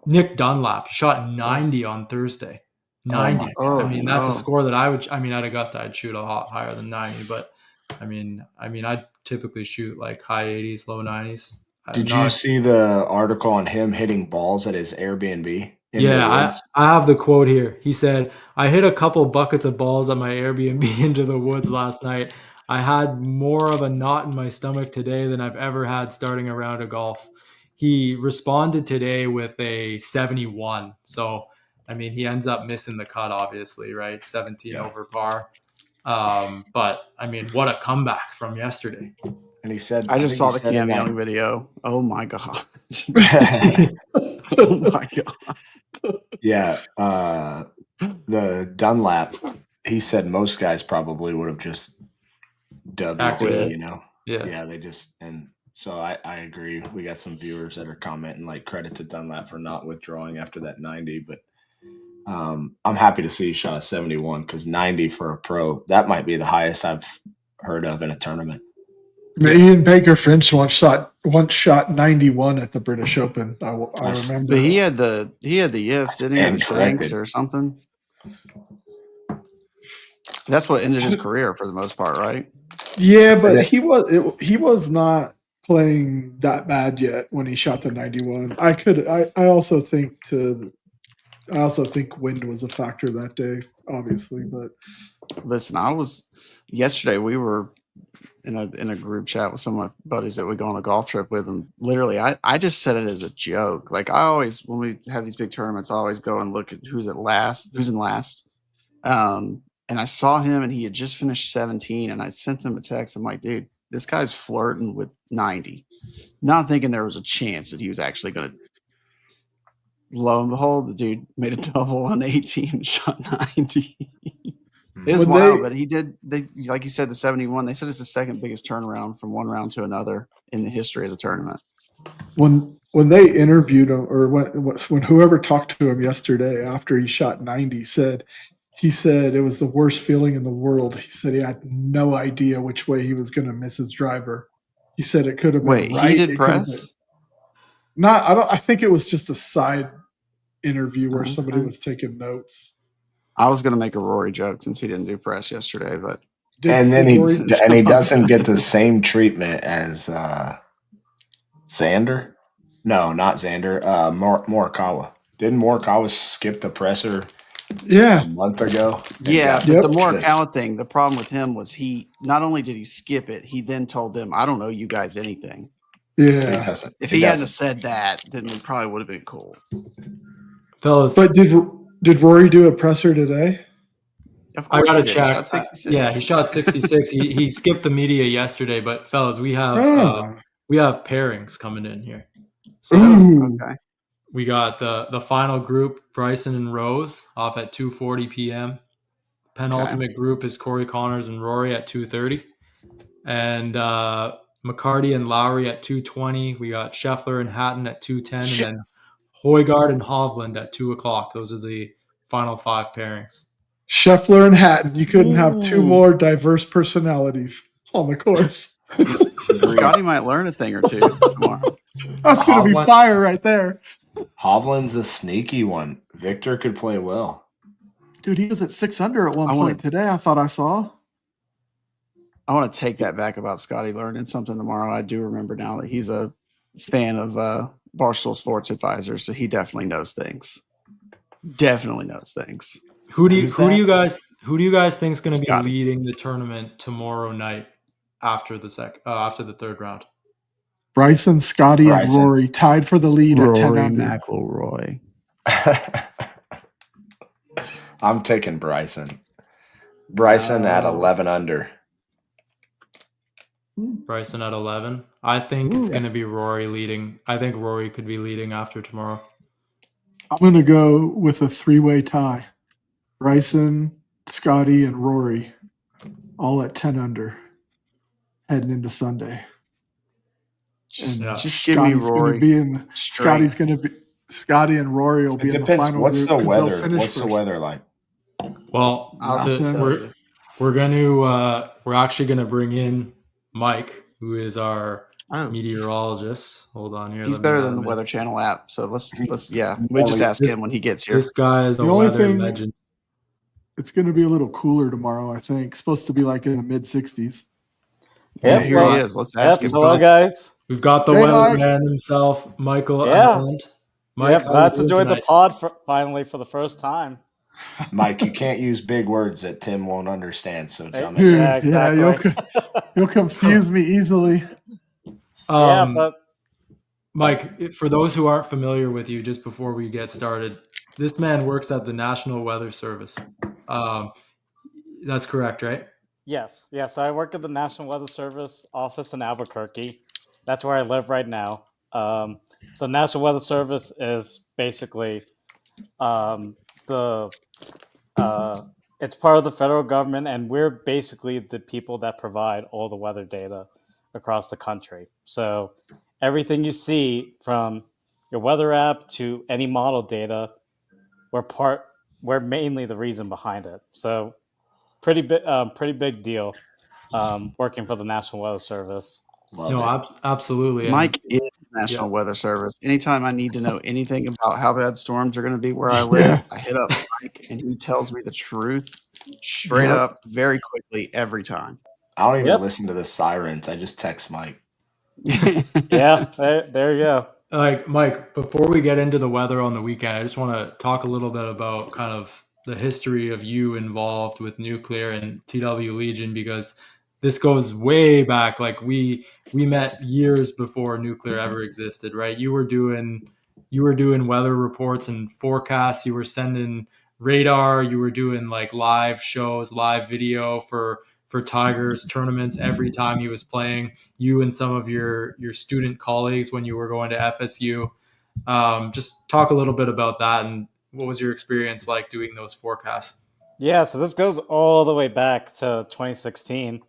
Nick Dunlap shot 90 on Thursday. 90. Oh, I mean, that's a no. score that at Augusta, I'd shoot a lot higher than 90, but I mean, I'd typically shoot like high 80s, low 90s. Did you see the article on him hitting balls at his Airbnb? Yeah, I have the quote here. He said, "I hit a couple buckets of balls at my Airbnb into the woods last night. I had more of a knot in my stomach today than I've ever had starting a round of golf." He responded today with a 71. So, I mean, he ends up missing the cut, obviously, right? 17 over par. But, I mean, what a comeback from yesterday. And he said, I just saw the Cam Young video. Oh, my God. Oh, my God. Yeah. The Dunlap, he said most guys probably would have just WP, you know? Yeah. They just, and so I agree. We got some viewers that are commenting, like, credit to Dunlap for not withdrawing after that 90. But I'm happy to see he shot a 71 because 90 for a pro, that might be the highest I've heard of in a tournament. Ian Baker Finch once shot 91 at the British Open. I remember. But he had the yips, didn't he? The shanks or something. That's what ended his career for the most part, right? Yeah, but he was not playing that bad yet when he shot the 91. I also think wind was a factor that day, obviously. But listen, yesterday we were in a group chat with some of my buddies that we go on a golf trip with, and literally I just said it as a joke. Like I always, when we have these big tournaments, I always go and look at who's in last. And I saw him and he had just finished 17, and I sent him a text. I'm like, dude, this guy's flirting with 90. Not thinking there was a chance that he was actually going to. Lo and behold, the dude made a double on 18 and shot 90. It was wild, but he did. They, like you said, the 71. They said it's the second biggest turnaround from one round to another in the history of the tournament. When they interviewed him, or when whoever talked to him yesterday after he shot 90 he said it was the worst feeling in the world. He said he had no idea which way he was going to miss his driver. He said it could have been Wait, right. He did press? I think it was just a side interview where somebody was taking notes. I was going to make a Rory joke since he didn't do press yesterday, but he doesn't get the same treatment as Xander. No, not Xander. Morikawa. Didn't Morikawa skip the presser? Yeah, a month ago. Yeah, but the Morikawa thing, the problem with him was he not only did he skip it, he then told them, "I don't know you guys anything." Yeah, if he hadn't said that, then it probably would have been cool. Fellas, but did Rory do a presser today? Of course, I gotta he check. He shot 66. Yeah, he shot 66. he skipped the media yesterday, but fellas, we have pairings coming in here. So okay. We got the final group, Bryson and Rose, off at 2:40 p.m. Penultimate group is Corey Connors and Rory at 2:30, and McCarty and Lowry at 2:20. We got Scheffler and Hatton at 2:10, and then Højgaard and Hovland at 2:00. Those are the final five pairings. Scheffler and Hatton. You couldn't have two more diverse personalities on the course. Scotty might learn a thing or two tomorrow. That's going to be fire right there. Hovland's a sneaky one. Victor could play well. Dude, he was at 6 under at one point today, I thought I saw. I want to take that back about Scotty learning something tomorrow. I do remember now that he's a fan of Barstool Sports Advisors, so he definitely knows things. Who do you guys think is going to be leading the tournament tomorrow night after the third round? Bryson, Scotty, and Rory tied for the lead at 10 under. McIlroy. I'm taking Bryson. Bryson at 11 under. Bryson at 11. I think it's going to be Rory leading. I think Rory could be leading after tomorrow. I'm going to go with a 3-way tie. Bryson, Scotty, and Rory all at 10 under heading into Sunday. Just give me Rory. Scotty and Rory will be in the final What's group. The weather? What's the weather like? Well, we're actually gonna bring in Mike, who is our meteorologist. Hold on here. He's let me better add than the him in. Weather Channel app. So let's we just ask him when he gets here. This guy is a The only weather thing- legend. It's going to be a little cooler tomorrow, I think. Supposed to be like in the mid 60s. And Yep, here well, he is. Let's ask Yep, him. hello guys. We've got the Hey, weatherman himself, Michael. Yeah. Anand. Mike, Yep, how you glad to doing join the tonight? pod finally for the first time. Mike, you can't use big words that Tim won't understand. So Hey, chum Dude, it. yeah, yeah, exactly. you'll confuse me easily. Yeah, Um, but Mike, for those who aren't familiar with you, just before we get started, this man works at the National Weather Service. That's correct, right? yes. So I work at the National Weather Service office in Albuquerque. That's where I live right now. So National Weather Service is basically the it's part of the federal government, and we're basically the people that provide all the weather data across the country. So everything you see from your weather app to any model data, we're mainly the reason behind it. So pretty big deal working for the National Weather Service. Love No, it. absolutely. And Mike is National Weather Service. Anytime I need to know anything about how bad storms are going to be where I live, Yeah. I hit up Mike and he tells me the truth straight Yep. up, very quickly, every time. I don't even Yep. listen to the sirens. I just text Mike. Yeah, there you go. like Mike, before we get into the weather on the weekend, I just want to talk a little bit about kind of the history of you involved with Nuclr and TW Legion, because this goes way back. Like we met years before Nuclr ever existed, right? You were doing weather reports and forecasts. You were sending radar. You were doing like live shows, live video for Tigers tournaments every time he was playing. You and some of your student colleagues when you were going to FSU. Just talk a little bit about that, and what was your experience like doing those forecasts? Yeah, so this goes all the way back to 2016.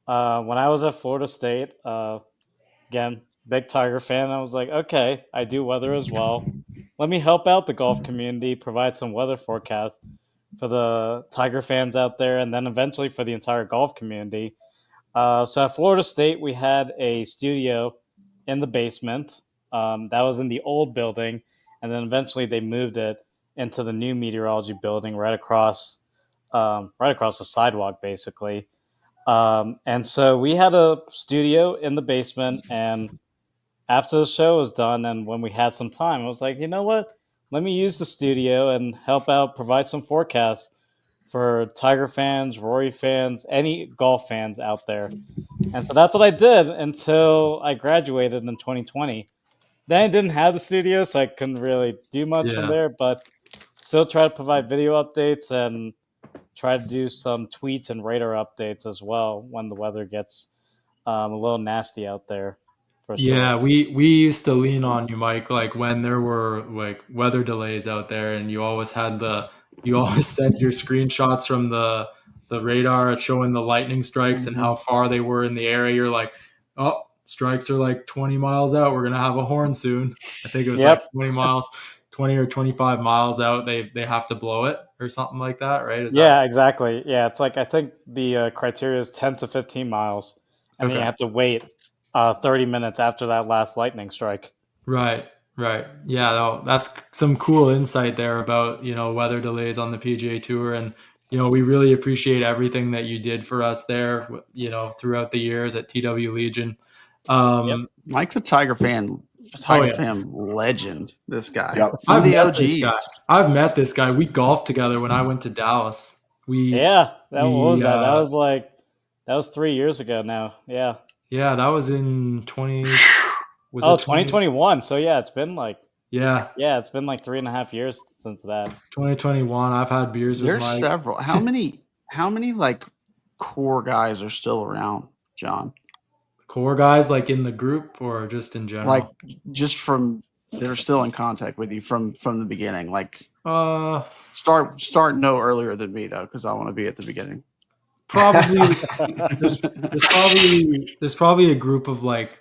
When I was at Florida State, again, big Tiger fan, I was like, okay, I do weather as well. Let me help out the golf community, provide some weather forecasts for the Tiger fans out there, and then eventually for the entire golf community. So at Florida State, we had a studio in the basement. That was in the old building, and then eventually they moved it into the new meteorology building right across the sidewalk, basically. And so we had a studio in the basement, and after the show was done, and when we had some time, I was like, you know what? Let me use the studio and help out, provide some forecasts for Tiger fans, Rory fans, any golf fans out there. And so that's what I did until I graduated in 2020. Then I didn't have the studio, so I couldn't really do much from there, but still try to provide video updates and try to do some tweets and radar updates as well when the weather gets a little nasty out there. For sure. Yeah, we used to lean on you, Mike, like when there were like weather delays out there, and you always sent your screenshots from the radar showing the lightning strikes and how far they were in the area. You're like, oh, strikes are like 20 miles out. We're gonna have a horn soon. I think it was like 20 miles, 20 or 25 miles out. They have to blow it or something like that, right? Exactly. Yeah, it's like I think the criteria is 10 to 15 miles, and then you have to wait 30 minutes after that last lightning strike. Right. Yeah, no, that's some cool insight there about, weather delays on the PGA Tour. And, we really appreciate everything that you did for us there, throughout the years at TW Legion. Mike's a Tiger fan legend, this guy. Yep. One of the OGs. I've met this guy. We golfed together when I went to Dallas. What was that? That was 3 years ago now. Yeah. Yeah, that was in 2021. So yeah, it's been like it's been like 3.5 years since that. 2021. I've had beers with Mike. There's several. How many like core guys are still around, John? Core guys like in the group or just in general? Like just from that are still in contact with you from the beginning. Like start no earlier than me though, because I want to be at the beginning. Probably there's probably a group of like,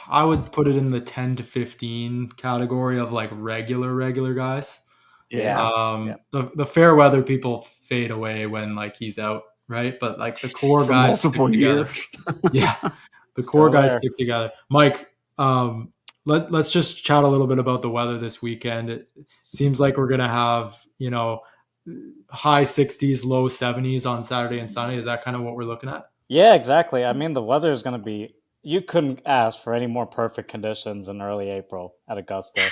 I would put it in the 10 to 15 category of like regular guys. Yeah. The fair weather people fade away when like he's out, right? But like the core For guys multiple years. Yeah. The core Still guys there. stick together. Mike, let's just chat a little bit about the weather this weekend. It seems like we're gonna have, high 60s, low 70s on Saturday and Sunday. Is that kind of what we're looking at? Yeah, exactly. I mean, the weather is going to be. You couldn't ask for any more perfect conditions in early April at Augusta.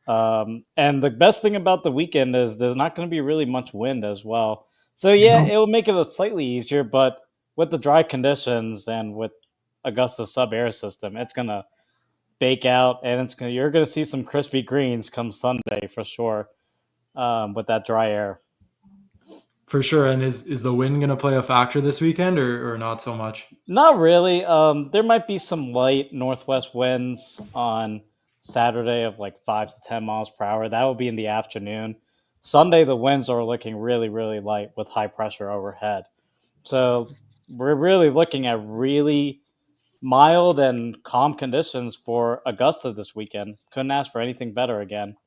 And the best thing about the weekend is there's not going to be really much wind as well. So yeah, Nope. it will make it a slightly easier, but with the dry conditions and with Augusta's sub air system, it's going to bake out, and you're going to see some crispy greens come Sunday for sure. With that dry air. For sure. And is the wind going to play a factor this weekend, or not so much? Not really. There might be some light northwest winds on Saturday of like 5 to 10 miles per hour. That will be in the afternoon. Sunday, the winds are looking really, really light with high pressure overhead. So we're really looking at really mild and calm conditions for Augusta this weekend. Couldn't ask for anything better again.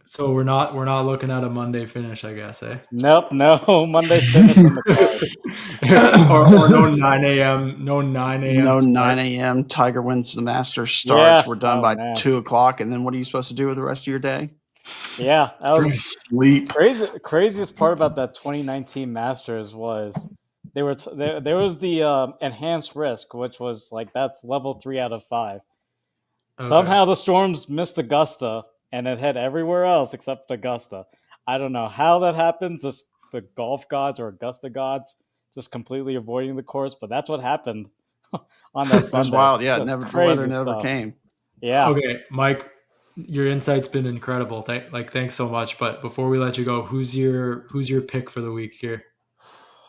So we're not looking at a Monday finish, I guess, eh? Nope, no Monday finish in the card. or no 9 a.m. No 9 a.m. No start. 9 a.m. Tiger wins the Masters starts. Yeah. We're done Oh, by man. 2 o'clock. And then what are you supposed to do with the rest of your day? Yeah, that was Sleep. craziest part about that 2019 Masters was there was the enhanced risk, which was like that's level 3 out of 5. Okay. Somehow the storms missed Augusta and it hit everywhere else except Augusta. I don't know how that happens. Just the golf gods or Augusta gods just completely avoiding the course, but that's what happened on that It was Sunday. wild. Yeah, Just the weather crazy never stuff. came. Yeah. Okay, Mike, your insight's been incredible. Thanks so much. But before we let you go, who's your pick for the week here?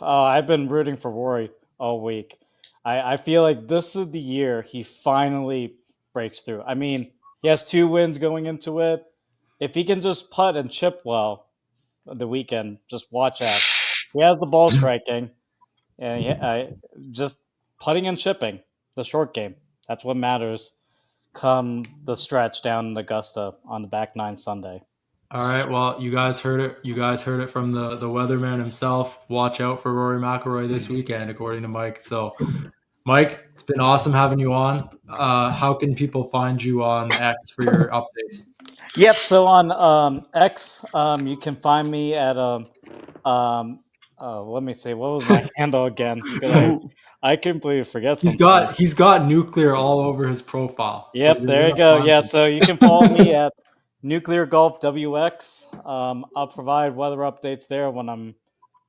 Oh, I've been rooting for Rory all week. I feel like this is the year he finally breaks through. I mean, he has 2 wins going into it. If he can just putt and chip well the weekend, just watch out. He has the ball striking, and just putting and chipping, the short game. That's what matters come the stretch down in Augusta on the back 9 Sunday. All right. Well, you guys heard it. You guys heard it from the weatherman himself. Watch out for Rory McIlroy this weekend, according to Mike. So, Mike, it's been awesome having you on. How can people find you on X for your updates? Yep. So on X, you can find me at let me see, what was my handle again? 'Cause I completely forget. He's Sometimes. got Nuclr all over his profile. So Yep, you're there you gonna go. find Yeah, him. so you can follow me at Nuclear Golf WX. I'll provide weather updates there when I'm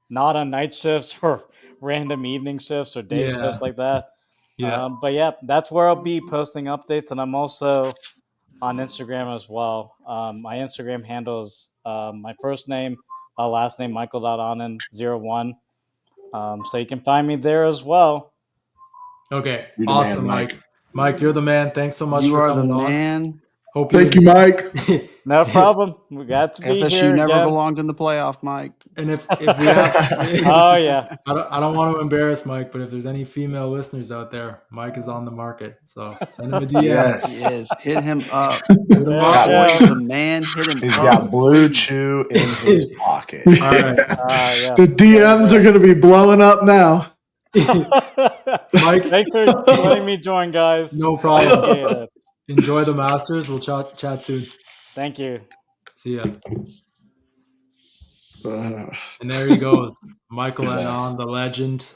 not on night shifts or random evening shifts or day Yeah. shifts like that. Yeah. But yeah, that's where I'll be posting updates, and I'm also on Instagram as well. My Instagram handle is my first name, last name, Michael.Onen01. So you can find me there as well. Okay. You're the Awesome, man, Mike. Mike, you're the man. Thanks so much You for are the coming on. man. Hope Thank you, Mike. No problem. We got to be FSU here never again. belonged in the playoff, Mike. And if we have, Oh yeah. I don't want to embarrass Mike, but if there's any female listeners out there, Mike is on the market. So send him a DM. Yes. He is. Hit him up. Hit him up. Yeah. Boys, the man. Hit him He's up. got Blue Chew in his pocket. All right. Yeah. The DMs are going to be blowing up now. Mike, thanks for letting me join, guys. No problem. Appreciate it. Enjoy the Masters. We'll chat soon. Thank you. See ya. Uh, And there he goes, Michael Yes. Anon, the legend,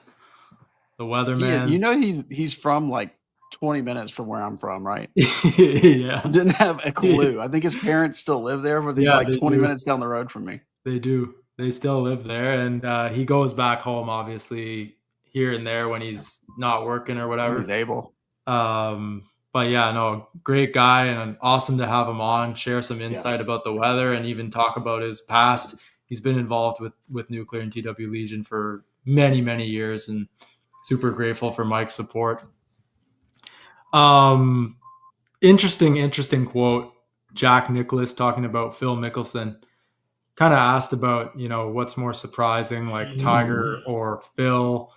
the He, weatherman. you know he's from like 20 minutes from where I'm from, right? Yeah, Didn't have a clue. I think his parents still live there, but he's Yeah, like they 20 do. minutes down the road from me. they do. They still live there, and he goes back home, obviously, here and there when he's not working or whatever. He's able. But yeah, no, great guy, and awesome to have him on, share some insight about the weather, and even talk about his past. He's been involved with Nuclear and TW Legion for many, many years, and super grateful for Mike's support. Interesting quote. Jack Nicklaus talking about Phil Mickelson. Kind of asked about, what's more surprising, like Tiger or Phil.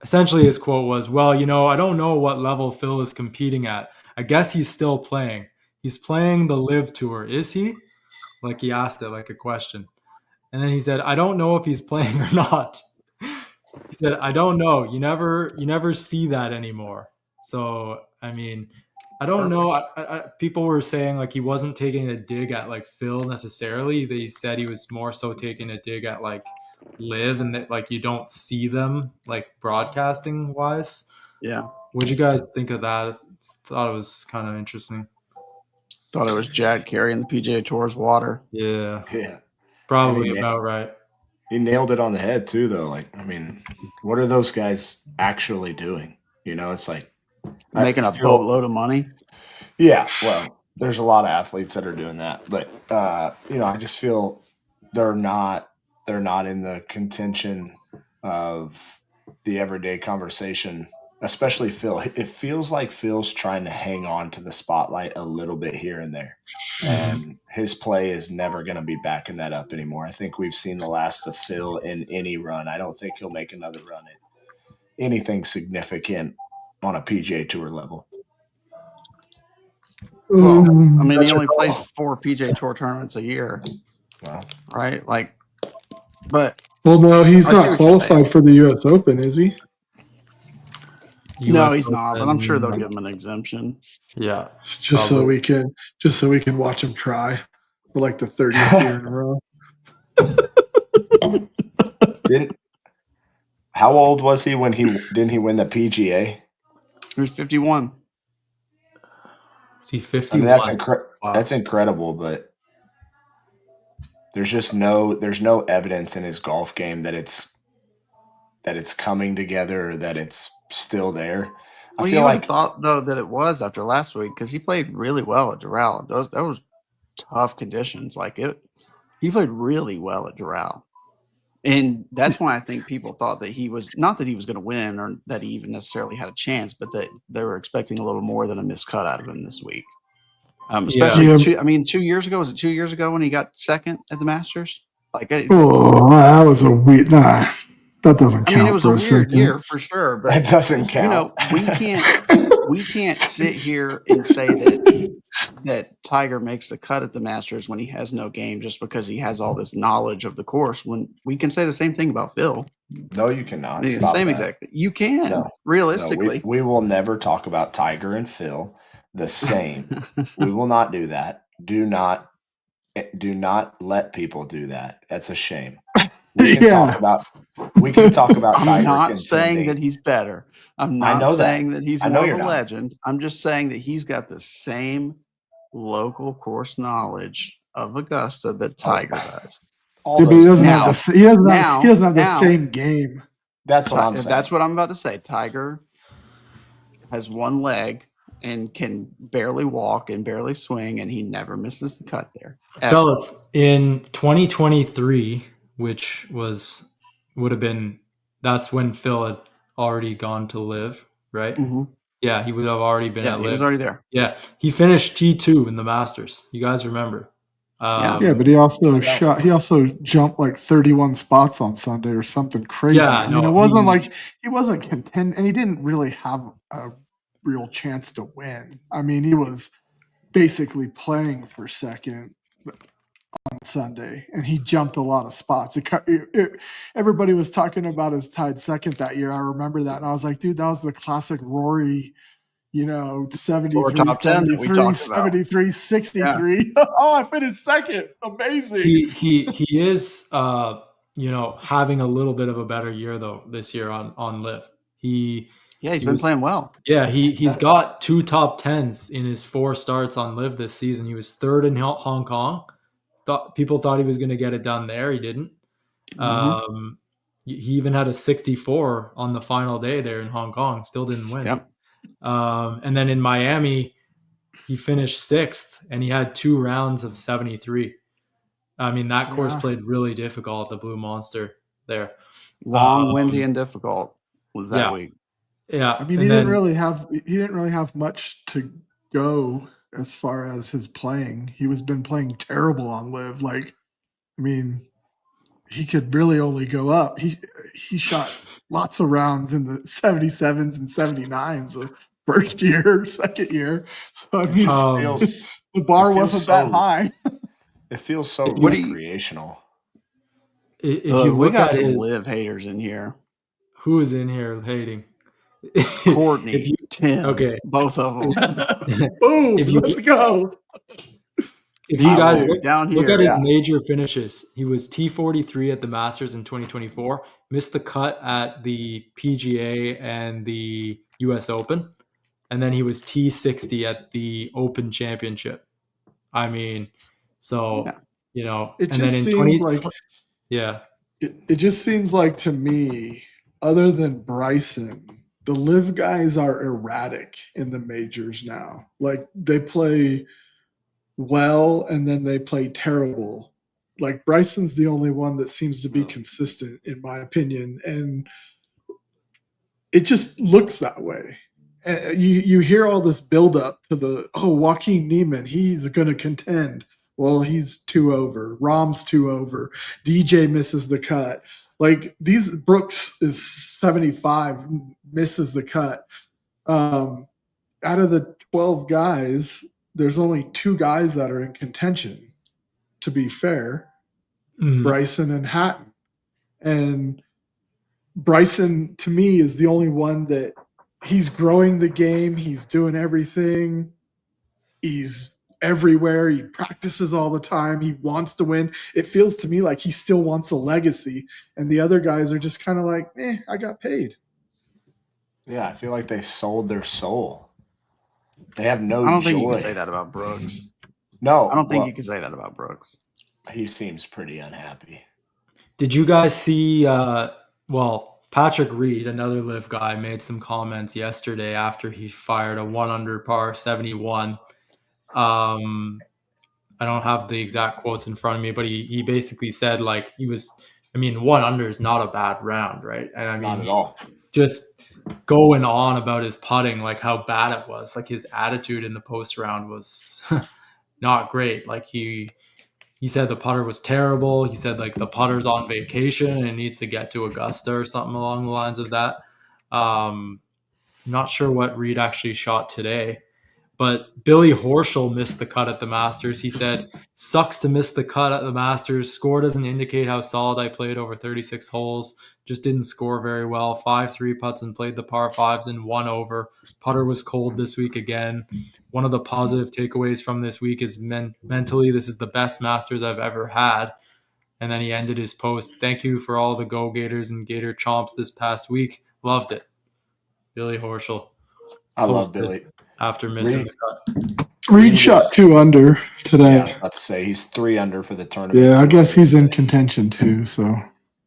Essentially his quote was, well, I don't know what level Phil is competing at. I guess he's still playing. He's playing the Live Tour. Is he? Like he asked it like a question. And then he said, I don't know if he's playing or not. He said, "I don't know. You never see that anymore." So I mean, I don't know. People were saying like he wasn't taking a dig at like Phil necessarily. They said he was more so taking a dig at like Liv, and that like you don't see them like broadcasting wise. Yeah. What'd you guys think of that? I thought it was kind of interesting. Thought it was Jack carrying the PGA Tour's water. Yeah, Yeah. probably And about right. he nailed it on the head too, though. Like, I mean, what are those guys actually doing? It's like Making a boatload of money. Yeah, well, there's a lot of athletes that are doing that, but I just feel they're not in the contention of the everyday conversation, especially Phil. It feels like Phil's trying to hang on to the spotlight a little bit here and there. And his play is never going to be backing that up anymore. I think we've seen the last of Phil in any run. I don't think he'll make another run at anything significant on a PGA Tour level. Well, I mean, he only plays 4 PGA Tour tournaments a year. Well, right? Like, but well, no, he's not qualified for the U.S. Open, is he? No, he's not. But I'm sure they'll give him an exemption. Yeah, just so we can watch him try for like the 30th year in a row. How old was he when didn't he win the PGA? He was 51. Is he 51? I mean, that's incredible, but there's no evidence in his golf game that it's coming together or that it's still there. Well, you would have thought though that it was after last week because he played really well at Doral. That was tough conditions. He played really well at Doral. And that's why I think people thought that he was not that he was going to win or that he even necessarily had a chance, but that they were expecting a little more than a miscut out of him this week. Especially, 2 years ago. Was it 2 years ago when he got second at the Masters? That was a weird. Nah, that doesn't count. I mean, it was a weird year for sure, but it doesn't count. We can't sit here and say that Tiger makes the cut at the Masters when he has no game just because he has all this knowledge of the course. When we can say the same thing about Phil. No, you cannot. The same exactly. You can realistically. We will never talk about Tiger and Phil the same. We will not do that. Do not let people do that. That's a shame. We can talk about Tiger. I'm not saying that he's better. I'm not saying that he's more of a legend. I'm just saying that he's got the same local course knowledge of Augusta that Tiger does. But he doesn't have the same game. That's what I'm saying. That's what I'm about to say. Tiger has one leg and can barely walk and barely swing, and he never misses the cut there. Fellas, in 2023, which would have been, that's when Phil had already gone to Live, right? Mm-hmm. Yeah, he would have already been at Live. He was already there. Yeah, he finished T2 in the Masters. You guys remember? But he also jumped like 31 spots on Sunday or something crazy. Yeah, I mean, it wasn't like he wasn't content, and he didn't really have a real chance to win. I mean, he was basically playing for second on Sunday, and he jumped a lot of spots. Everybody was talking about his tied second that year. I remember that, and I was like, dude, that was the classic Rory, 73, 73, 63. Yeah. Oh, I finished second. Amazing. He is, having a little bit of a better year though this year on Live. He's been playing well. Yeah, he's got 2 top 10s in his 4 starts on Live this season. He was third in Hong Kong. People thought he was going to get it done there. He didn't. Mm-hmm. He even had a 64 on the final day there in Hong Kong. Still didn't win. Yep. And then in Miami, he finished 6th, and he had 2 rounds of 73. I mean, that course played really difficult, the Blue Monster there. Long, windy, and difficult was that week. Yeah, I mean, he didn't really have much to go as far as his playing. He was been playing terrible on Live. He could really only go up. He shot lots of rounds in the 77s and 79s the first year, second year. So I mean, the bar wasn't that high. It feels so recreational. If you we got some Live haters in here. Who is in here hating? Courtney, If you Tim, okay, both of them. Boom! if you Let's go. if you These guys two down look here. at his Yeah. major finishes, he was T43 at the Masters in 2024, missed the cut at the PGA and the US Open, and then he was T60 at the Open Championship. I mean, so Yeah. It and then just in seems 20, like yeah. it just seems like to me, other than Bryson, the live guys are erratic in the majors now. Like they play well and then they play terrible. Like Bryson's the only one that seems to be consistent, in my opinion, and it just looks that way. You hear all this build up to the Joaquin Neiman, he's going to contend. Well, he's 2 over. Rom's 2 over. DJ misses the cut. Like these Brooks is 75, misses the cut. Out of the 12 guys, there's only 2 guys that are in contention. To be fair, Bryson and Hatton, and Bryson to me is the only one that he's growing the game. He's doing everything. He's everywhere. He practices all the time. He wants to win. It feels to me like he still wants a legacy. And the other guys are just kind of like, I got paid. Yeah, I feel like they sold their soul. They have no joy. I don't think you can say that about Brooks. No. I don't think you can say that about Brooks. He seems pretty unhappy. Did you guys see Patrick Reed, another live guy, made some comments yesterday after he fired a 1 under par 71. I don't have the exact quotes in front of me, but he basically said like 1 under is not a bad round, right? And I mean, Not at all. Just going on about his putting, like how bad it was. Like his attitude in the post round was not great. Like he said the putter was terrible. He said like the putter's on vacation and needs to get to Augusta or something along the lines of that. Not sure what Reed actually shot today, but Billy Horschel missed the cut at the Masters. He said, sucks to miss the cut at the Masters. Score doesn't indicate how solid I played over 36 holes. Just didn't score very well. 5 3-putts and played the par 5s in 1 over. Putter was cold this week again. One of the positive takeaways from this week is mentally, this is the best Masters I've ever had. And then he ended his post, thank you for all the Go Gators and Gator Chomps this past week. Loved it. Billy Horschel. I love Billy. After missing the cut. Reed shot 2 under today. Yeah, I was about to say he's 3 under for the tournament. Yeah, I guess he's in contention too. So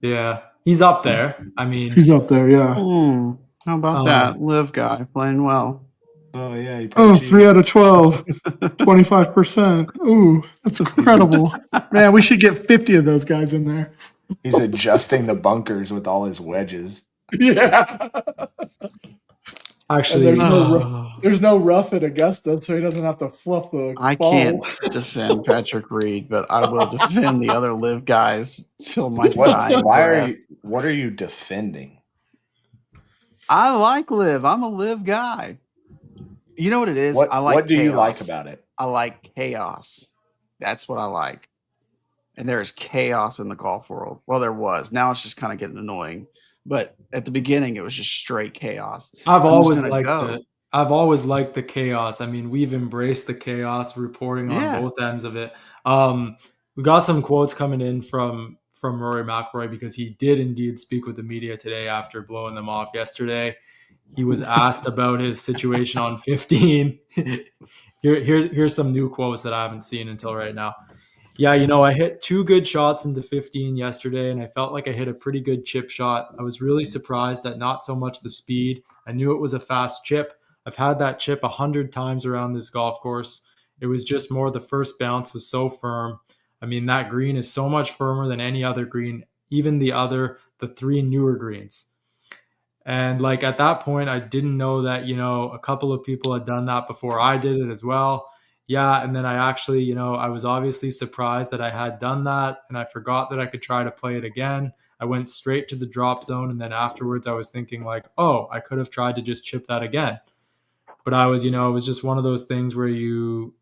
yeah, he's up there. I mean, he's up there. Yeah. How about that live guy playing well? Oh yeah. 3 out of 12, 25%. Ooh, that's incredible. Man, we should get 50 of those guys in there. He's adjusting the bunkers with all his wedges. Yeah. Actually, there's no rough at Augusta, so he doesn't have to fluff the I ball. can't defend Patrick Reed, but I will defend the other live guys till my dying breath. What are you defending? I like live. I'm a live guy. You know what it is? What do you like about it? I like chaos. That's what I like. And there's chaos in the golf world. Well, there was. Now it's just kind of getting annoying. But at the beginning, it was just straight chaos. I've always liked the chaos. I mean, we've embraced the chaos, reporting on both ends of it. We got some quotes coming in from Rory McIlroy because he did indeed speak with the media today after blowing them off yesterday. He was asked about his situation on 15. Here's some new quotes that I haven't seen until right now. Yeah, I hit 2 good shots into 15 yesterday, and I felt like I hit a pretty good chip shot. I was really surprised at not so much the speed. I knew it was a fast chip. I've had that chip 100 times around this golf course. It was just more the first bounce was so firm. I mean, that green is so much firmer than any other green, even the 3 newer greens. And like at that point, I didn't know that, a couple of people had done that before I did it as well. Yeah, and then I actually, I was obviously surprised that I had done that, and I forgot that I could try to play it again. I went straight to the drop zone, and then afterwards I was thinking like, oh, I could have tried to just chip that again. But I was, it was just one of those things where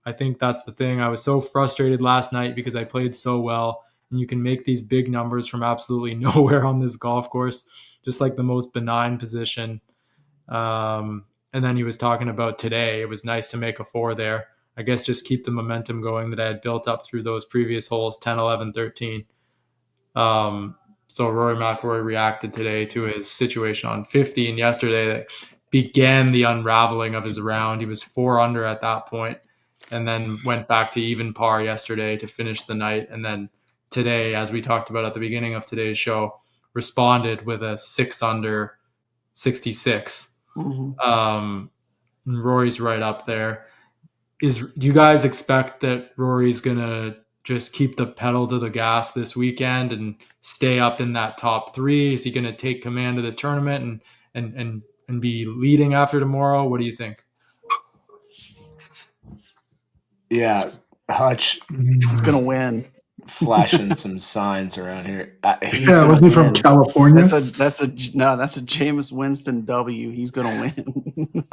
I think that's the thing. I was so frustrated last night because I played so well, and you can make these big numbers from absolutely nowhere on this golf course, just like the most benign position. And then he was talking about today. It was nice to make a 4 there. I guess just keep the momentum going that I had built up through those previous holes, 10, 11, 13. So Rory McIlroy reacted today to his situation on 50, and yesterday that began the unraveling of his round. He was 4 under at that point, and then went back to even par yesterday to finish the night. And then today, as we talked about at the beginning of today's show, responded with a 6 under 66. Rory's right up there. Do you guys expect that Rory's gonna just keep the pedal to the gas this weekend and stay up in that top 3? Is he gonna take command of the tournament and be leading after tomorrow? What do you think? Yeah, Hutch He's gonna win. flashing some signs around here. Was he from California? That's a Jameis Winston W. He's gonna win.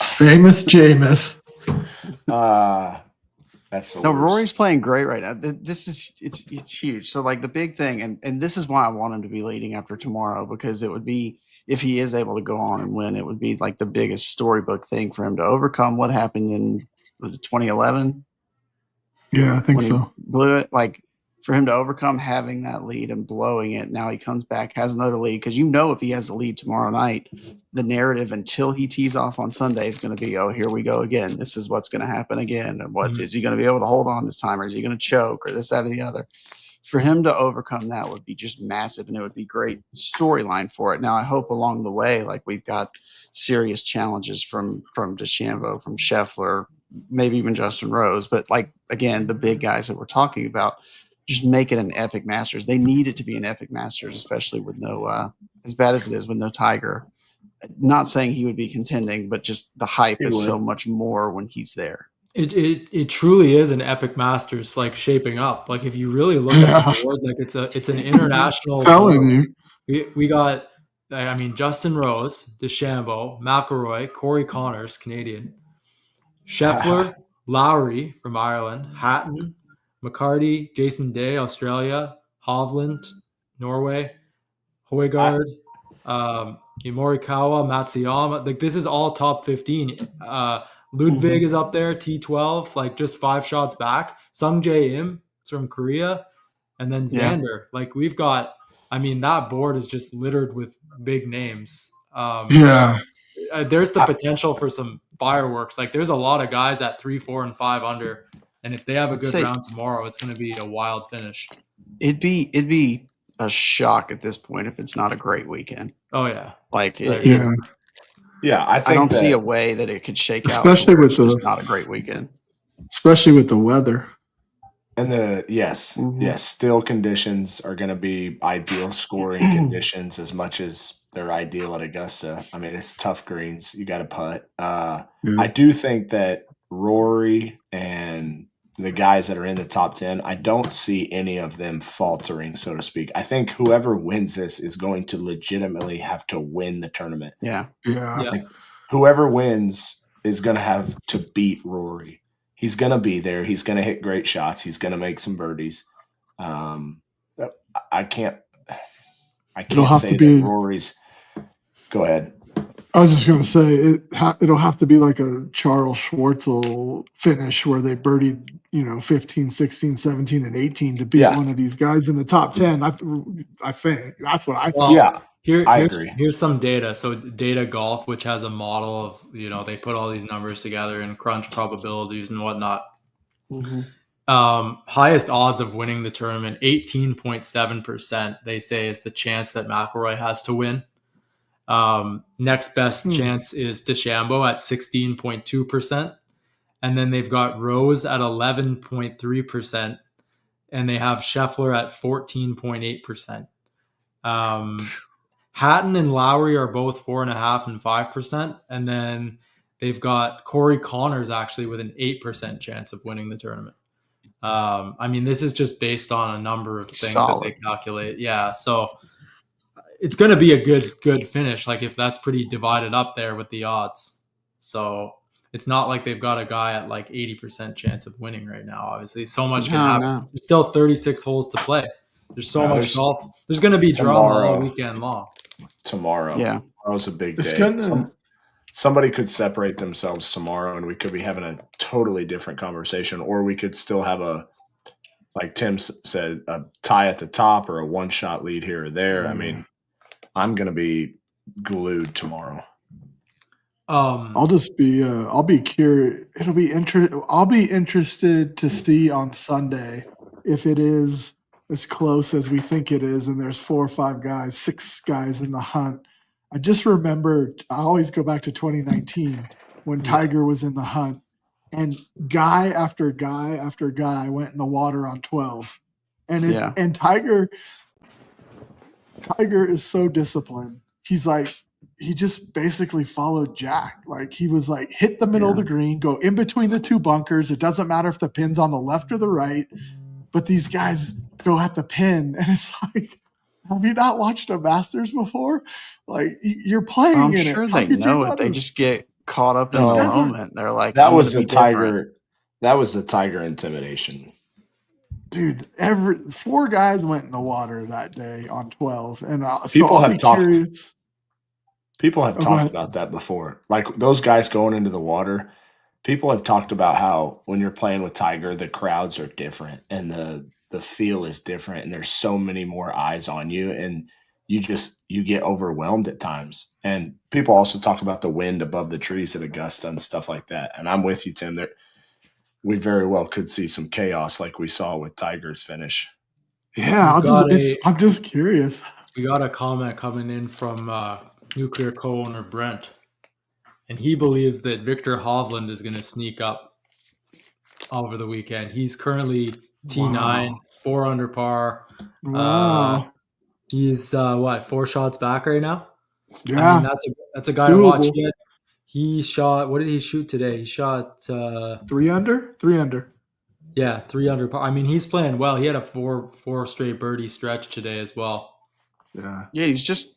Famous Jameis. That's no, Rory's playing great right now. It's huge. So like the big thing, and this is why I want him to be leading after tomorrow, because it would be, if he is able to go on and win, it would be like the biggest storybook thing for him to overcome what happened in, was it 2011? Yeah, I think when so. He blew it. Like for him to overcome having that lead and blowing it, now he comes back, has another lead, because if he has a lead tomorrow night, the narrative until he tees off on Sunday is going to be, oh, here we go again. This is what's going to happen again. And is he going to be able to hold on this time, or is he going to choke, or this, that, or the other? For him to overcome that would be just massive, and it would be great storyline for it. Now, I hope along the way, like we've got serious challenges from DeChambeau, from Scheffler, maybe even Justin Rose, but like again, the big guys that we're talking about, just make it an epic Masters. They need it to be an epic Masters, especially with no, as bad as it is with no Tiger. Not saying he would be contending, but just the hype is so much more when he's there. It truly is an epic Masters, like shaping up. Like if you really look at the board, like it's an international. Telling you, we got, I mean, Justin Rose, DeChambeau, McIlroy, Corey Connors, Canadian, Scheffler, Lowry from Ireland, Hatton, McCarty, Jason Day, Australia, Hovland, Norway, Højgaard, Morikawa, Matsuyama. Like this is all top 15. Ludwig is up there, T12, like just 5 shots back. Sung Jae Im from Korea, and then Xander. Yeah. Like we've got, I mean, that board is just littered with big names. There's the potential for some fireworks. Like there's a lot of guys at 3, 4, and 5 under, and if they have a good round tomorrow, it's going to be a wild finish. It'd be a shock at this point if it's not a great weekend. Oh yeah, like yeah. I don't see a way that it could shake especially out. Especially with not a great weekend, especially with the weather. And yes, still conditions are going to be ideal scoring conditions as much as they're ideal at Augusta. I mean, it's tough greens. You got to putt. I do think that Rory and the guys that are in the top 10, I don't see any of them faltering, so to speak. I think whoever wins this is going to legitimately have to win the tournament. Yeah. Like, whoever wins is going to have to beat Rory. He's going to be there. He's going to hit great shots. He's going to make some birdies. I can't say that Rory's – go ahead. I was just going to say it'll have to be like a Charles Schwartzel finish where they birdied, 15, 16, 17, and 18 to beat one of these guys in the top 10. I think that's what I think. Well, I agree. Here's some data. So Data Golf, which has a model of, they put all these numbers together and crunch probabilities and whatnot. Highest odds of winning the tournament, 18.7%, they say is the chance that McIlroy has to win. Next best chance is DeChambeau at 16.2%. And then they've got Rose at 11.3%. And they have Scheffler at 14.8%. Hatton and Lowry are both 4.5% and 5%. And then they've got Corey Connors actually with an 8% chance of winning the tournament. I mean, this is just based on a number of things that they calculate. Yeah. So it's going to be a good finish. Like if that's pretty divided up there with the odds. So it's not like they've got a guy at like 80% chance of winning right now. Obviously, so much can No, happen. no. There's still 36 holes to play. There's so much there's golf. There's going to be drama all tomorrow. weekend long. Tomorrow. Yeah. That was a big It's day. gonna- Somebody could separate themselves tomorrow and we could be having a totally different conversation, or we could still have a, like Tim said, a tie at the top or a one-shot lead here or there. I mean, I'm going to be glued tomorrow. I'll be curious. I'll be interested to see on Sunday if it is as close as we think it is, and there's 4 or 5 guys, 6 guys in the hunt. I just remember, I always go back to 2019 when Tiger was in the hunt, and guy after guy after guy went in the water on 12. And Tiger is so disciplined. He's like, he just basically followed Jack. Like, he was like, hit the middle of the green, go in between the 2 bunkers. It doesn't matter if the pin's on the left or the right, but these guys go at the pin. And it's like, have you not watched a Masters before? Like, you're playing I'm in sure it. they know it. They just get caught up in the No. moment. They're like, That I'm was gonna the be different. Tiger. That was the Tiger intimidation. Dude, 4 guys went in the water that day on 12. And People I'll have be talked. curious. People have Go talked ahead. about that before. Like those guys going into the water, people have talked about how when you're playing with Tiger, the crowds are different and the feel is different and there's so many more eyes on you and you get overwhelmed at times. And people also talk about the wind above the trees at Augusta and stuff like that. And I'm with you, Tim. We very well could see some chaos like we saw with Tiger's finish. Yeah, I'm just curious. We got a comment coming in from Nuclr co-owner Brent, and he believes that Victor Hovland is going to sneak up over the weekend. He's currently T9, Wow. 4 under par. Wow. He's 4 shots back right now. Yeah. I mean, that's a guy to watch. He shot. What did he shoot today? He shot 3 under. 3 under. Yeah, 3 under par. I mean, he's playing well. He had a four straight birdie stretch today as well. Yeah. Yeah, he's just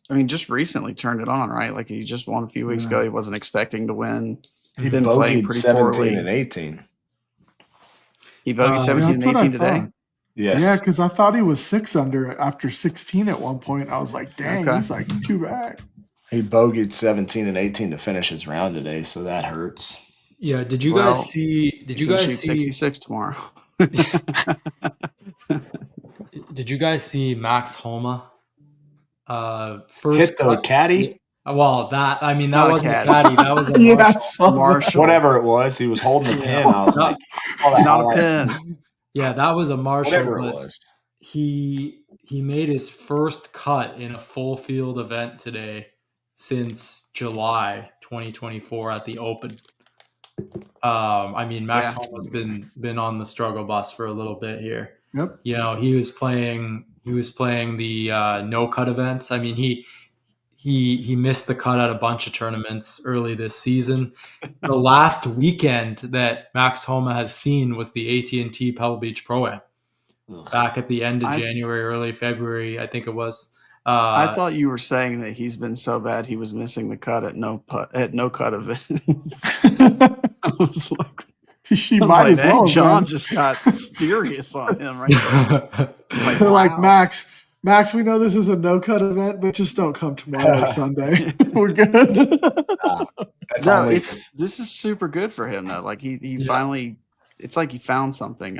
recently turned it on, right? Like, he just won a few weeks ago. He wasn't expecting to win. He been playing bogeyed pretty 17 poorly. and 18. He bogeyed 17 and 18 today. Yes. Yeah, because I thought he was 6 under after 16 at one point. I was like, dang, he's like 2 back. He bogeyed 17 and 18 to finish his round today, so that hurts. Yeah, did you guys see? Did you guys shoot see 66 tomorrow? Did you guys see Max Homa? First hit the caddy. Well, that Not wasn't a a caddy. That was a Marshall. Marshall. Whatever it was, he was holding the pin. I was like, not a pin. Yeah, that was a Marshall. Whatever but it was. He made his first cut in a full field event today since July 2024 at the Open. I mean, Max Homa's been on the struggle bus for a little bit here. Yep. You know, he was playing the no cut events. I mean, he missed the cut at a bunch of tournaments early this season. The last weekend that Max Homa has seen was the AT&T Pebble Beach Pro-Am back at the end of January, early February, I think it was. I thought you were saying that he's been so bad he was missing the cut at no cut events. I was like, she might as well. John just got serious on him right there. They're like, Max, we know this is a no cut event, but just don't come tomorrow or Sunday. We're good. This is super good for him though. Like he finally, it's like he found something.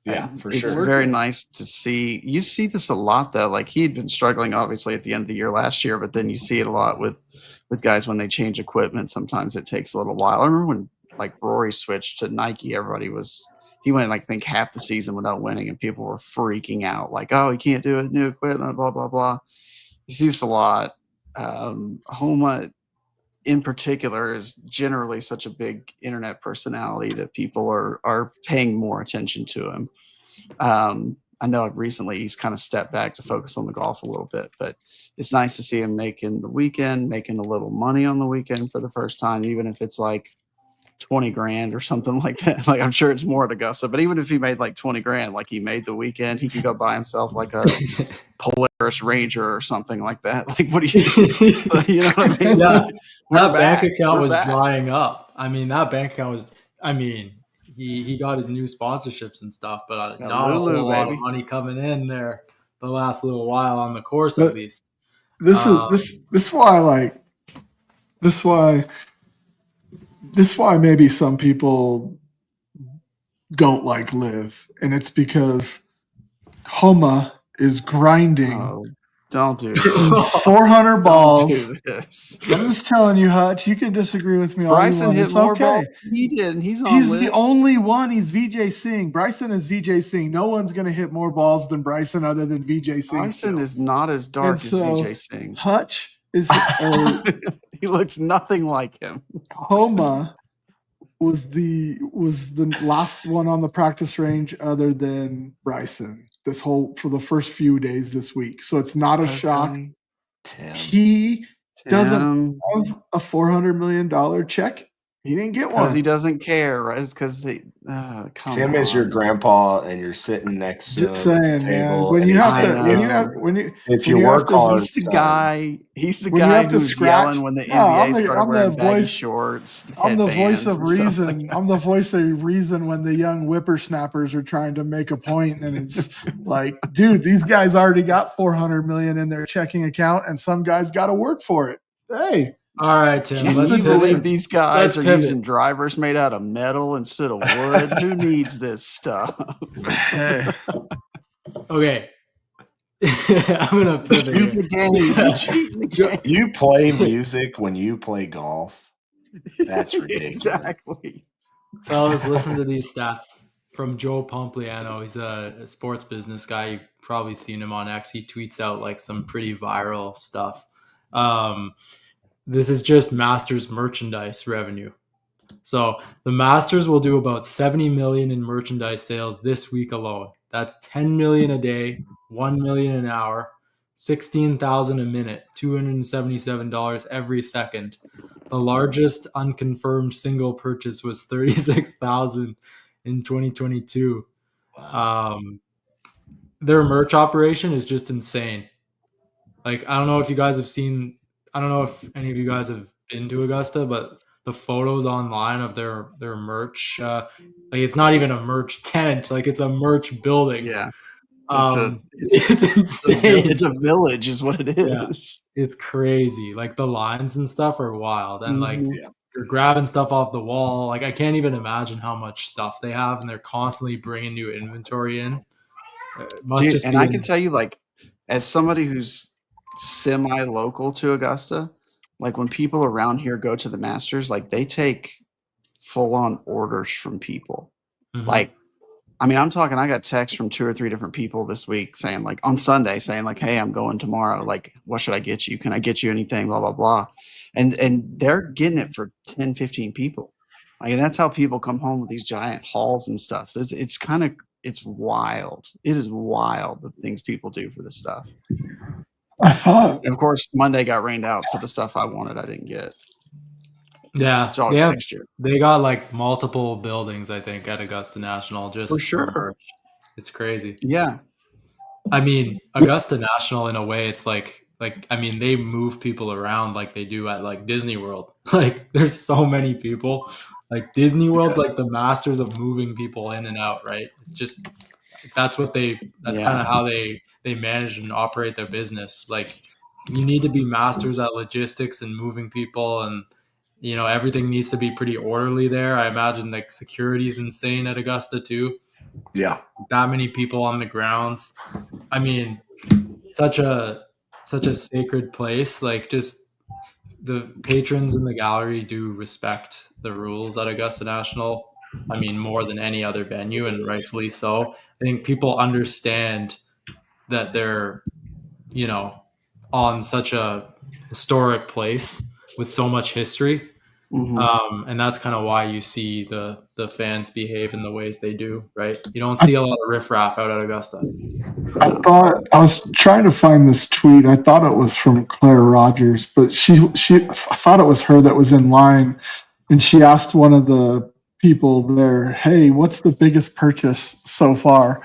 Yeah, for it's sure. very nice to see. You see this a lot though. Like, he had been struggling obviously at the end of the year last year, but then you see it a lot with guys when they change equipment. Sometimes it takes a little while. I remember when like Rory switched to Nike, he went like I think half the season without winning, and people were freaking out like, oh, he can't do it, new equipment, blah blah blah. You see this a lot. Homa in particular is generally such a big internet personality that people are paying more attention to him. I know recently he's kind of stepped back to focus on the golf a little bit, but it's nice to see him making a little money on the weekend for the first time, even if it's like 20 grand or something like that. Like, I'm sure it's more at Augusta, but even if he made like 20 grand, like he made the weekend, he could go buy himself like a Polaris Ranger or something like that. Like, what do you know what I mean? Yeah. That bank account was drying up. I mean, that bank account was. I mean, he got his new sponsorships and stuff, but That not a Lulu, whole lot of baby. money coming in there the last little while on the course, at But least. this Um, is this why like this why maybe some people don't like Liv, and it's because Homa is grinding Oh, don't do these this. 400 Don't balls. do this. I'm just telling you, Hutch. You can disagree with me all you Bryson want. hit It's more okay. balls than he did, and he's on He's Liv. the only one. He's VJ Singh. Bryson is VJ Singh. No one's going to hit more balls than Bryson other than VJ Singh. Bryson still. is not as dark And as so VJ Singh. Hutch is He looks nothing like him. Homa was the last one on the practice range other than Bryson for the first few days this week. So it's not a shock. Okay. Tim. He doesn't Tim, have a $400 million check. He didn't get because one. he doesn't care, right? It's because they come Tim is your on. grandpa, and you're sitting next to him Just at the saying, man. table. When and you he's have I to, like, when you know. have, when you, if when you you have work to- hard, He's the son, guy. He's the When you guy have to who was scratch- yelling when the No, NBA started I'm the wearing baggy voice- shorts. I'm the voice headbands of and stuff reason. like I'm the voice of reason when the young whippersnappers are trying to make a point, and it's like, dude, these guys already got 400 million in their checking account, and some guys got to work for it. Hey, all right, Tim. Can Let's you pivot. believe these guys Let's are pivot. using drivers made out of metal instead of wood? Who needs this stuff? hey, Okay. I'm gonna pivot Cheating here. the game. You're cheating the game. you play music when you play golf. That's ridiculous. Exactly. Fellas, listen to these stats from Joe Pompliano. He's a sports business guy. You've probably seen him on X. He tweets out like some pretty viral stuff. This is just Masters merchandise revenue. So the Masters will do about 70 million in merchandise sales this week alone. That's 10 million a day, 1 million an hour, 16,000 a minute, $277 every second. The largest unconfirmed single purchase was 36,000 in 2022. Their merch operation is just insane. Like, I don't know if you guys have seen, I don't know if any of you guys have been to Augusta, but the photos online of their merch, like it's not even a merch tent, like it's a merch building. Yeah. It's insane. It's a village, is what it Yeah. is. It's crazy. Like the lines and stuff are wild, and like Mhm. you're grabbing stuff off the wall. Like I can't even imagine how much stuff they have, and they're constantly bringing new inventory in. It must Dude, just and be I can tell you, like, as somebody who's semi-local to Augusta, like when people around here go to the Masters, like they take full-on orders from people. Mhm. Like, I mean, I'm talking, I got texts from 2 or 3 different people this week saying, like, on Sunday, saying, like, hey, I'm going tomorrow. Like, what should I get you? Can I get you anything? Blah, blah, blah. And they're getting it for 10, 15 people. Like, and that's how people come home with these giant hauls and stuff. So it's kind of, it's wild. It is wild the things people do for this stuff. I thought And of course, Monday got rained out, so the stuff I wanted, I didn't get. Yeah, It's always next year. they got like multiple buildings, I think, at Augusta National just For sure. merch. It's crazy. Yeah. I mean, Augusta National, in a way, it's like I mean, they move people around like they do at like Disney World. Like, there's so many people. Like Disney World's Yes. like the masters of moving people in and out, right? It's just that's kind of how they manage and operate their business. Like, you need to be masters at logistics and moving people, and you know, everything needs to be pretty orderly there. I imagine like security is insane at Augusta too. Yeah. That many people on the grounds. I mean, such a sacred place. Like, just the patrons in the gallery do respect the rules at Augusta National. I mean, more than any other venue, and rightfully so. I think people understand that they're, you know, on such a historic place with so much history. Mhm. And that's kind of why you see the fans behave in the ways they do, right? You don't see a lot of riffraff out at Augusta. I was trying to find this tweet. I thought it was from Claire Rogers, but I thought it was her that was in line, and she asked one of the people there, "Hey, what's the biggest purchase so far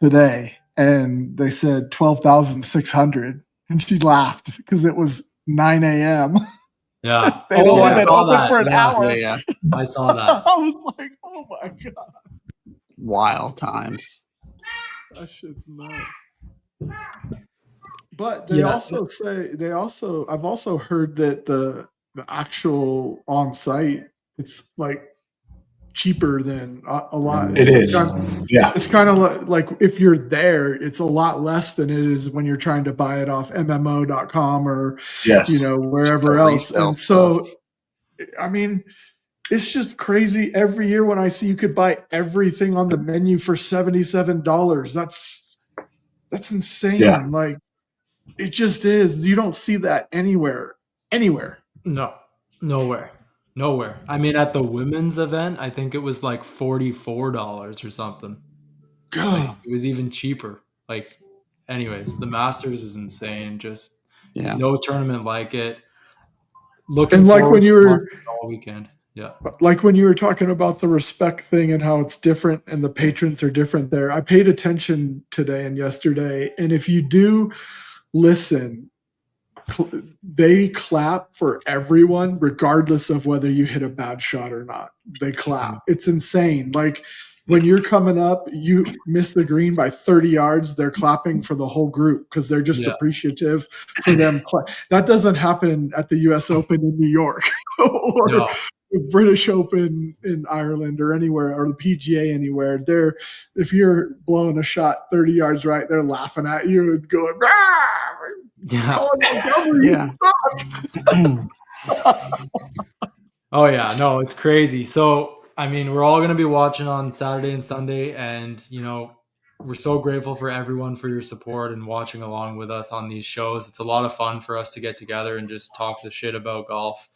today?" And they said 12,600, and she laughed because it was 9 a.m. Yeah. They've Oh, I been saw open that. for an Yeah, hour. Yeah. I saw that. I was like, oh my god, Wild times. that shit's nuts. But they Yeah. also say I've also heard that the actual on site it's like cheaper than a lot. It is. Yeah. It's kind of like if you're there, it's a lot less than it is when you're trying to buy it off MMO.com or Yes. wherever The else. resale And so, stuff. I mean, it's just crazy. Every year when I see you could buy everything on the menu for $77, that's insane. Yeah. Like it just is. You don't see that anywhere. No, nowhere. I mean, at the women's event, I think it was like $44 or something. Like, it was even cheaper. Like, anyways, the Masters is insane. Just Yeah. no tournament like it. Looking And like forward when you to were watching it all weekend. Yeah. like when you were talking about the respect thing and how it's different and the patrons are different there, I paid attention today and yesterday. And if you do listen, they clap for everyone, regardless of whether you hit a bad shot or not. They clap. It's insane. Like when you're coming up, you miss the green by 30 yards, they're clapping for the whole group because they're just appreciative for them. That doesn't happen at the US Open in New York or No. the British Open in Ireland or anywhere, or the PGA anywhere. If you're blowing a shot 30 yards right, they're laughing at you and going, Yeah. yeah. Oh yeah, no, it's crazy. So I mean, we're all going to be watching on Saturday and Sunday, and we're so grateful for everyone for your support and watching along with us on these shows. It's a lot of fun for us to get together and just talk the shit about golf.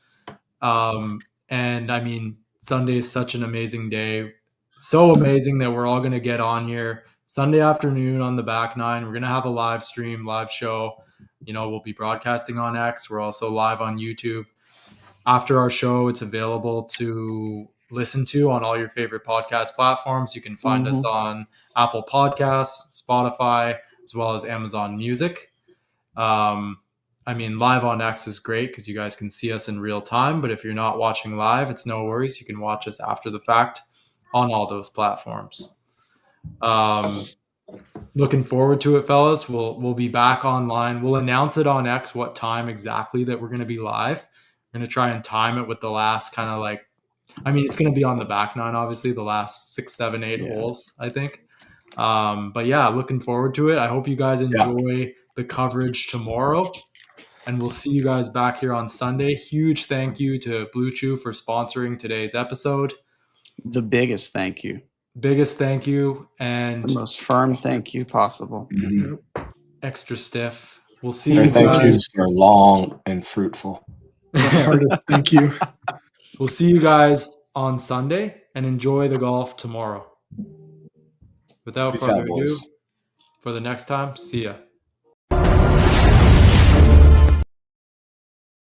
And I mean, Sunday is such an amazing day, so amazing that we're all going to get on here Sunday afternoon on the back nine. We're going to have a live stream, live show. We'll be broadcasting on X. We're also live on YouTube. After our show, it's available to listen to on all your favorite podcast platforms. You can find us on Apple Podcasts, Spotify, as well as Amazon Music. I mean, live on X is great because you guys can see us in real time. But if you're not watching live, it's no worries. You can watch us after the fact on all those platforms. Looking forward to it, fellas. We'll be back online. We'll announce it on X what time exactly that we're going to be live. We're going to try and time it with the last kind of it's going to be on the back nine, obviously, the last 6, 7, 8 holes, I think. But yeah, looking forward to it. I hope you guys enjoy the coverage tomorrow, and we'll see you guys back here on Sunday. Huge thank you to Blue Chew for sponsoring today's episode. The biggest thank you. Biggest thank you, and the most firm thank you possible. Extra stiff. We'll see you thank guys. yous are long and fruitful. Thank you. We'll see you guys on Sunday, and enjoy the golf tomorrow. Without further ado, for the next time, see ya.